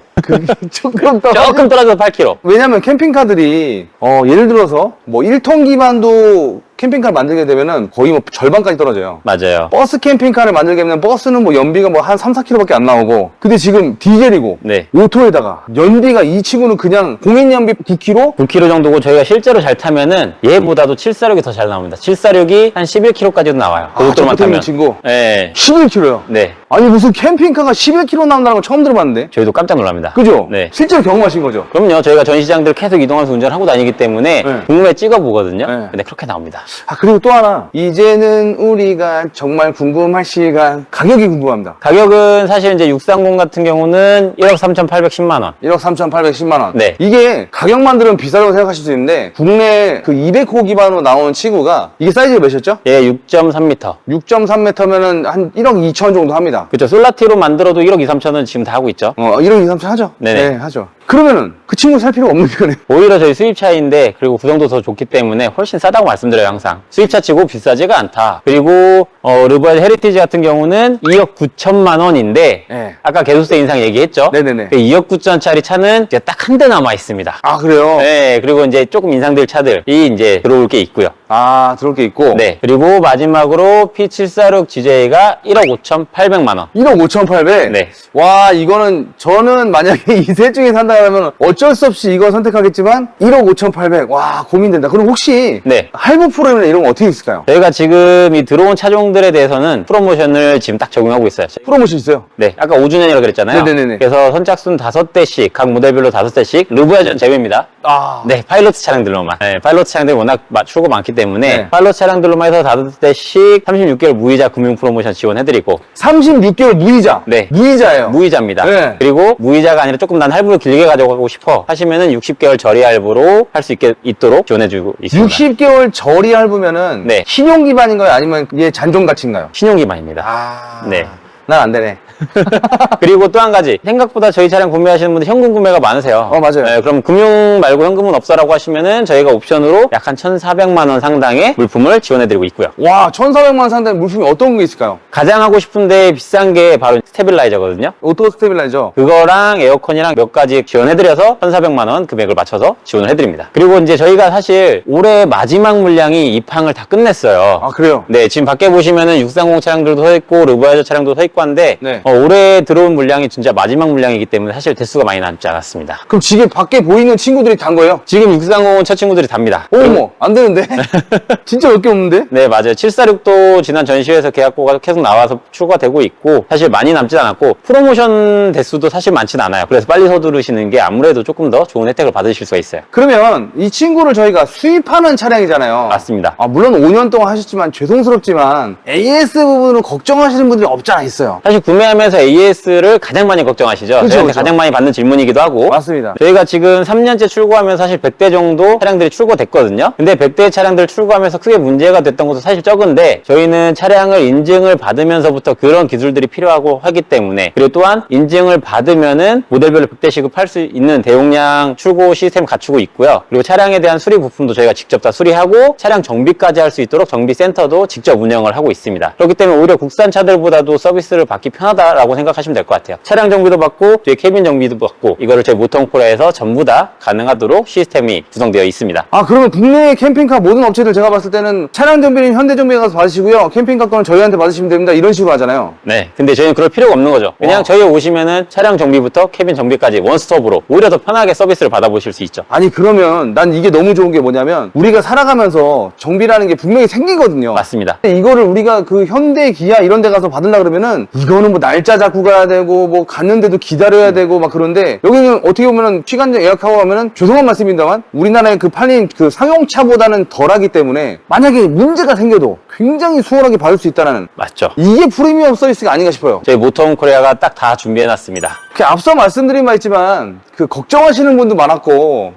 조금 조금 떨어져서 8km. 왜냐면 캠핑카들이 예를 들어서 뭐 1톤 기반도 캠핑카를 만들게 되면은 거의 뭐 절반까지 떨어져요. 맞아요. 버스 캠핑카를 만들게 되면 버스는 뭐 연비가 뭐 한 3, 4km밖에 안 나오고 근데 지금 디젤이고 네. 오토에다가 연비가 이 친구는 그냥 공인 연비 9km? 9km 정도고 저희가 실제로 잘 타면은 얘보다도 746이 더 잘 나옵니다. 746이 한 11km까지도 나와요. 고속도로만 저거 타면. 친구 네. 11km요. 네. 아니 무슨 캠핑카가 11km 나온다는 걸 처음 들어봤는데. 저희도 깜짝 놀랍니다. 그죠? 네. 실제로 경험하신 거죠? 그럼요. 저희가 전시장들 계속 이동하면서 운전하고 다니기 때문에 네. 궁금해 찍어보거든요. 네. 근데 그렇게 나옵니다. 그리고 또 하나 이제는 우리가 정말 궁금할 시간 가격이 궁금합니다. 가격은 사실 이제 630 같은 경우는 1억 3,810만 원. 1억 3,810만 원. 네. 이게 가격만 들으면 비싸다고 생각하실 수 있는데 국내 그 200호 기반으로 나온 친구가 이게 사이즈가 몇이었죠? 얘가 6.3m. 6.3m면은 한 1억 2천 정도 합니다. 그렇죠. 솔라티로 만들어도 1억 2, 3천은 지금 다 하고 있죠. 1억 2, 3천 하죠? 네네. 네, 하죠. 그러면은 그 친구 살 필요가 없는 거네. 오히려 저희 수입차인데 그리고 구성도 더 좋기 때문에 훨씬 싸다고 말씀드려요 항상. 수입차 치고 비싸지가 않다. 그리고 르브아즈 헤리티지 같은 경우는 2억 9천만 원인데 네. 아까 개소세 인상 얘기했죠? 네네네. 그 2억 9천짜리 차는 이제 딱 한 대 남아 있습니다. 그래요? 네, 그리고 이제 조금 인상될 차들이 이제 들어올 게 있고요. 들어올 게 있고. 네, 그리고 마지막으로 P746 GJ가 1억 5,800만 원. 1억 5,800? 네. 와, 이거는 저는 만약에 이 셋 중에 산다면 어쩔 수 없이 이거 선택하겠지만 1억 5,800. 와, 고민된다. 그럼 혹시 네. 할부 프로그램이나 이런 거 어떻게 있을까요? 저희가 지금 이 들어온 차종들에 대해서는 프로모션을 지금 딱 적용하고 있어요. 프로모션 있어요? 네, 아까 5주년이라고 그랬잖아요. 네네네네. 그래서 선착순 5대씩, 각 모델별로 5대씩, 르브아즈는 제외입니다. 네, 파일로트 차량들로만. 네, 파일로트 차량들이 워낙 출고 많기 때문에 네. 파일로트 차량들로만 해서 5대씩 36개월 무이자 금융 프로모션 지원해드리고 36개월 무이자. 네. 무이자예요. 무이자입니다. 네. 그리고 무이자가 아니라 조금 난 할부를 길게 가져가고 싶어 하시면은 60개월 저리 할부로 할 수 있도록 지원해주고 있습니다. 60개월 저리 할부면은 네. 신용 기반인가요? 아니면 얘 잔존 가치인가요? 신용 기반입니다. 네. 난 안 되네. 그리고 또 한 가지 생각보다 저희 차량 구매하시는 분들 현금 구매가 많으세요. 맞아요. 네, 그럼 금융 말고 현금은 없어라고 하시면은 저희가 옵션으로 약 한 1,400만 원 상당의 물품을 지원해드리고 있고요. 와, 1,400만 원 상당의 물품이 어떤 게 있을까요? 가장 하고 싶은데 비싼 게 바로 스테빌라이저거든요. 오토 스테빌라이저. 그거랑 에어컨이랑 몇 가지 지원해드려서 1,400만 원 금액을 맞춰서 지원을 해드립니다. 그리고 이제 저희가 사실 올해 마지막 물량이 입항을 다 끝냈어요. 그래요? 네, 지금 밖에 보시면은 630 차량들도 서 있고 르브아즈 차량도 서 있고 한데 네. 올해 들어온 물량이 진짜 마지막 물량이기 때문에 사실 대수가 많이 남지 않았습니다. 그럼 지금 밖에 보이는 친구들이 단 거예요? 지금 630은 첫 친구들이 답니다. 어머, 안 되는데? 진짜 몇 개 없는데? 네, 맞아요. 746도 지난 전시회에서 계약고가 계속 나와서 출고가 되고 있고 사실 많이 남진 않았고 프로모션 대수도 사실 많진 않아요. 그래서 빨리 서두르시는 게 아무래도 조금 더 좋은 혜택을 받으실 수가 있어요. 그러면 이 친구를 저희가 수입하는 차량이잖아요. 맞습니다. 물론 5년 동안 하셨지만 죄송스럽지만 AS 부분을 걱정하시는 분들이 없지 않아 있어요. 사실 구매하면 사람에서 AS를 가장 많이 걱정하시죠. 그쵸, 저희한테 그쵸. 가장 많이 받는 질문이기도 하고. 맞습니다. 저희가 지금 3년째 출고하면서 사실 100대 정도 차량들이 출고됐거든요. 근데 100대 차량들 출고하면서 크게 문제가 됐던 것도 사실 적은데 저희는 차량을 인증을 받으면서부터 그런 기술들이 필요하고 하기 때문에, 그리고 또한 인증을 받으면은 모델별로 100대 시급할 수 있는 대용량 출고 시스템을 갖추고 있고요. 그리고 차량에 대한 수리 부품도 저희가 직접 다 수리하고 차량 정비까지 할 수 있도록 정비센터도 직접 운영을 하고 있습니다. 그렇기 때문에 오히려 국산 차들보다도 서비스를 받기 편하다라고 생각하시면 될 것 같아요. 차량 정비도 받고 뒤에 캐빈 정비도 받고 이거를 저희 모터홈코리아에서 전부 다 가능하도록 시스템이 구성되어 있습니다. 아, 그러면 국내 캠핑카 모든 업체들 제가 봤을 때는 차량 정비는 현대정비에 가서 받으시고요. 캠핑카 거는 저희한테 받으시면 됩니다. 이런 식으로 하잖아요. 네, 근데 저희는 그럴 필요가 없는 거죠. 그냥 와. 저희 오시면은 차량 정비부터 캐빈 정비까지 원스톱으로 오히려 더 편하게 서비스를 받아보실 수 있죠. 아니, 그러면 난 이게 너무 좋은 게 뭐냐면 우리가 살아가면서 정비라는 게 분명히 생기거든요. 맞습니다. 이거를 우리가 그 현대, 기아 이런 데 가서 받으려 그러면은 이거는 뭐 날짜 잡고 가야 되고 뭐 갔는데도 기다려야 되고 막 그런데 여기는 어떻게 보면은 시간제 예약하고 가면은 죄송한 말씀입니다만 우리나라의 그 팔린 그 상용차보다는 덜하기 때문에 만약에 문제가 생겨도 굉장히 수월하게 받을 수 있다는 맞죠. 이게 프리미엄 서비스가 아닌가 싶어요. 저희 모터홈코리아가 딱 다 준비해놨습니다. 앞서 말씀드린 바 있지만 그 걱정하시는 분도 많았고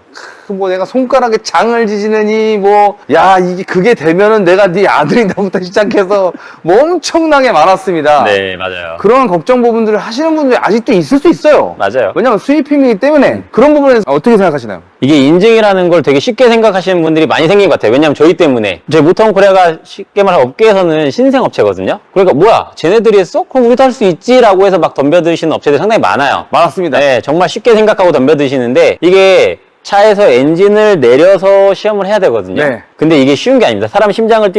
뭐 내가 손가락에 장을 지지느니 뭐 야 이게 그게 되면은 내가 네 아들이다부터 시작해서 뭐 엄청나게 많았습니다. 네, 맞아요. 그런 걱정 부분들을 하시는 분들이 아직도 있을 수 있어요. 맞아요. 왜냐면 수입품이기 때문에 그런 부분에서 어떻게 생각하시나요? 이게 인증이라는 걸 되게 쉽게 생각하시는 분들이 많이 생긴 것 같아요. 왜냐면 저희 때문에. 저희 모터홈코리아가 쉽게 말하면 업계에서는 신생업체거든요. 그러니까 뭐야 쟤네들이 했어? 그럼 우리도 할 수 있지 라고 해서 막 덤벼드시는 업체들이 상당히 많아요. 많았습니다. 네, 정말 쉽게 생각하고 덤벼드시는데 이게 차에서 엔진을 내려서 시험을 해야 되거든요. 네. 근데 이게 쉬운 게 아닙니다. 사람 심장을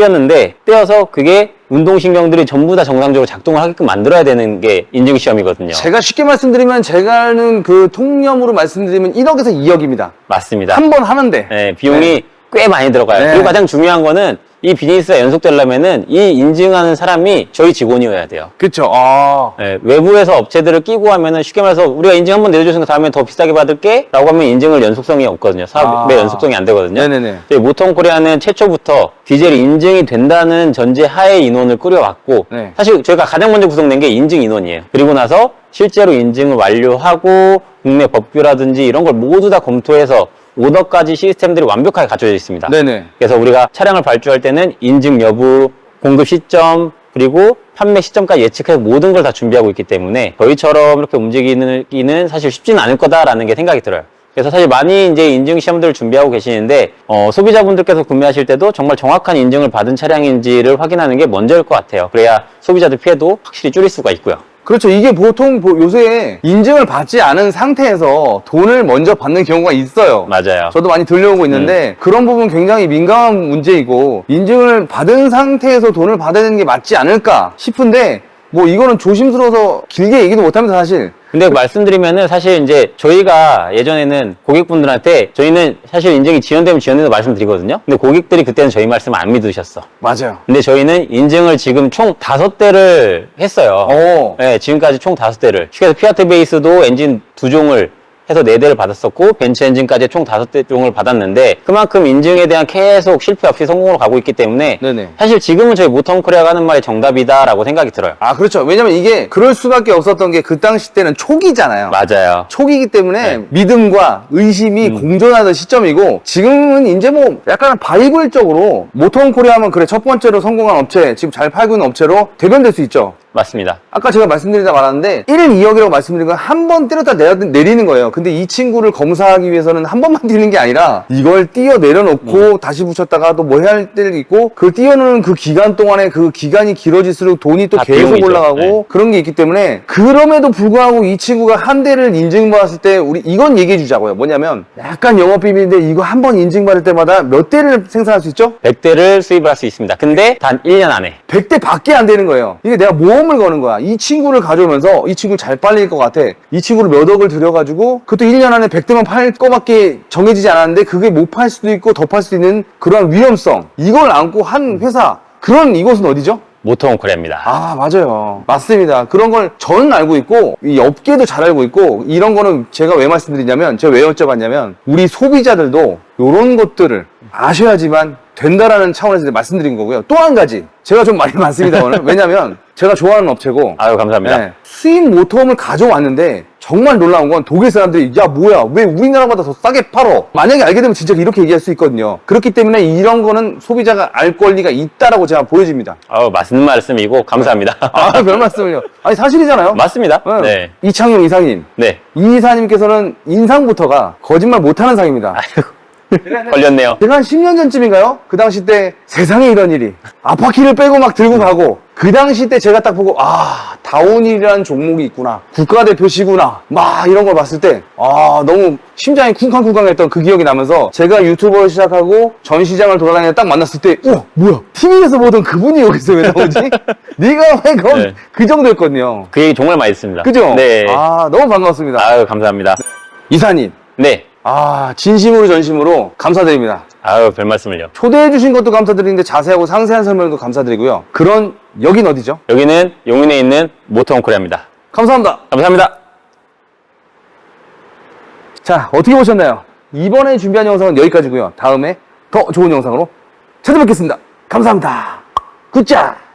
떼어서 그게 운동신경들이 전부 다 정상적으로 작동을 하게끔 만들어야 되는 게 인증시험이거든요. 제가 쉽게 말씀드리면 제가 아는 그 통념으로 말씀드리면 1억에서 2억입니다. 맞습니다. 한 번 하는데. 네, 비용이 꽤 많이 들어가요. 네. 그리고 가장 중요한 거는 이 비즈니스가 연속되려면은 이 인증하는 사람이 저희 직원이어야 돼요. 그쵸. 아. 네, 외부에서 업체들을 끼고 하면은 쉽게 말해서 우리가 인증 한번 내려주신 거 다음에 더 비싸게 받을게 라고 하면 인증을 연속성이 없거든요. 사업의 연속성이 안 되거든요. 네네네. 저희 모터홈코리아는 최초부터 디젤이 인증이 된다는 전제 하에 인원을 꾸려왔고 네. 사실 저희가 가장 먼저 구성된 게 인증 인원이에요. 그리고 나서 실제로 인증을 완료하고 국내 법규라든지 이런 걸 모두 다 검토해서 오더까지 시스템들이 완벽하게 갖춰져 있습니다. 네네. 그래서 우리가 차량을 발주할 때는 인증 여부, 공급 시점, 그리고 판매 시점까지 예측해서 모든 걸 다 준비하고 있기 때문에 저희처럼 이렇게 움직이기는 사실 쉽지는 않을 거다라는 게 생각이 들어요. 그래서 사실 많이 이제 인증 시험들을 준비하고 계시는데 소비자분들께서 구매하실 때도 정말 정확한 인증을 받은 차량인지를 확인하는 게 먼저일 것 같아요. 그래야 소비자들 피해도 확실히 줄일 수가 있고요. 그렇죠. 이게 보통 요새 인증을 받지 않은 상태에서 돈을 먼저 받는 경우가 있어요. 맞아요. 저도 많이 들려오고 있는데 그런 부분 굉장히 민감한 문제이고 인증을 받은 상태에서 돈을 받아야 되는 게 맞지 않을까 싶은데 뭐 이거는 조심스러워서 길게 얘기도 못합니다 사실. 근데 말씀드리면은 사실 이제 저희가 예전에는 고객분들한테 저희는 사실 인증이 지연되면 지연된다고 말씀드리거든요. 근데 고객들이 그때는 저희 말씀을 안 믿으셨어. 맞아요. 근데 저희는 인증을 지금 총 5대를 했어요. 오. 네, 지금까지 총 5대를. 쉽게 해서 피아트 베이스도 엔진 2종을 해서 4대를 받았었고 벤츠 엔진까지 총 5대 종을 받았는데 그만큼 인증에 대한 계속 실패 없이 성공으로 가고 있기 때문에 네네. 사실 지금은 저희 모터홈코리아가 하는 말이 정답이다라고 생각이 들어요. 아 그렇죠. 왜냐면 이게 그럴 수밖에 없었던 게 그 당시 때는 초기잖아요. 맞아요. 초기이기 때문에 네. 믿음과 의심이 공존하던 시점이고 지금은 이제 뭐 약간 바이블적으로 모터홈코리아 하면 그래 첫 번째로 성공한 업체 지금 잘 팔고 있는 업체로 대변될 수 있죠. 맞습니다. 아까 제가 말씀드리다 말았는데 1, 2억이라고 말씀드린 건 한 번 때렸다 내리는 거예요. 근데 이 친구를 검사하기 위해서는 한 번만 뛰는 게 아니라 이걸 뛰어 내려놓고 다시 붙였다가 또 뭐 해야 할 때도 있고 그걸 뛰어놓는 그 기간 동안에 그 기간이 길어질수록 돈이 또 다 계속 비용이죠. 올라가고 네. 그런 게 있기 때문에 그럼에도 불구하고 이 친구가 한 대를 인증받았을 때 우리 이건 얘기해 주자고요. 뭐냐면 약간 영업 비밀인데 이거 한 번 인증받을 때마다 몇 대를 생산할 수 있죠? 100대를 수입을 할 수 있습니다. 근데 단 1년 안에. 100대 밖에 안 되는 거예요. 이게 내가 모험을 거는 거야. 이 친구를 가져오면서 이 친구 잘 팔릴 것 같아. 이 친구를 몇 억을 들여가지고 그것도 1년 안에 100대만 팔 거밖에 정해지지 않았는데 그게 못 팔 수도 있고 더 팔 수도 있는 그런 위험성. 이걸 안고 한 회사. 그런 이곳은 어디죠? 모터홈코리아입니다. 아 맞아요. 맞습니다. 그런 걸 저는 알고 있고 이 업계도 잘 알고 있고 이런 거는 제가 왜 말씀드리냐면 제가 왜 여쭤봤냐면 우리 소비자들도 이런 것들을 아셔야지만 된다라는 차원에서 말씀드린 거고요. 또 한 가지 제가 좀 말이 많습니다 오늘. 왜냐면 제가 좋아하는 업체고 아유, 감사합니다. 네, 수입 모터홈을 가져왔는데 정말 놀라운 건 독일 사람들이 야 뭐야 왜 우리나라보다 더 싸게 팔어? 만약에 알게 되면 진짜 이렇게 얘기할 수 있거든요. 그렇기 때문에 이런 거는 소비자가 알 권리가 있다라고 제가 보여집니다. 아유, 맞는 말씀이고, 감사합니다. 아, 별 말씀을요. 아니 사실이잖아요. 맞습니다. 네. 네. 이창용 이사님. 네. 이 이사님께서는 인상부터가 거짓말 못하는 상입니다. 걸렸네요. 제가 한 10년 전쯤인가요? 그 당시 때 세상에 이런 일이 아파키를 빼고 막 들고 가고 그 당시 때 제가 딱 보고 아 다운힐이라는 종목이 있구나 국가대표시구나 막 이런 걸 봤을 때 아 너무 심장이 쿵쾅쿵쾅했던 그 기억이 나면서 제가 유튜버를 시작하고 전시장을 돌아다니다 딱 만났을 때 우와 뭐야 TV에서 보던 그분이 여기서 왜 나오지? 네가 왜 그건 네. 그 정도였거든요. 그 얘기 정말 많이 했습니다. 그죠? 네. 아 너무 반갑습니다. 아유, 감사합니다. 이사님 네. 아 진심으로 전심으로 감사드립니다. 아유, 별 말씀을요. 초대해 주신 것도 감사드리는데 자세하고 상세한 설명도 감사드리고요. 그런 여긴 어디죠? 여기는 용인에 있는 모터홈 코리아입니다. 감사합니다. 감사합니다. 자 어떻게 보셨나요? 이번에 준비한 영상은 여기까지고요. 다음에 더 좋은 영상으로 찾아뵙겠습니다. 감사합니다. 굿자.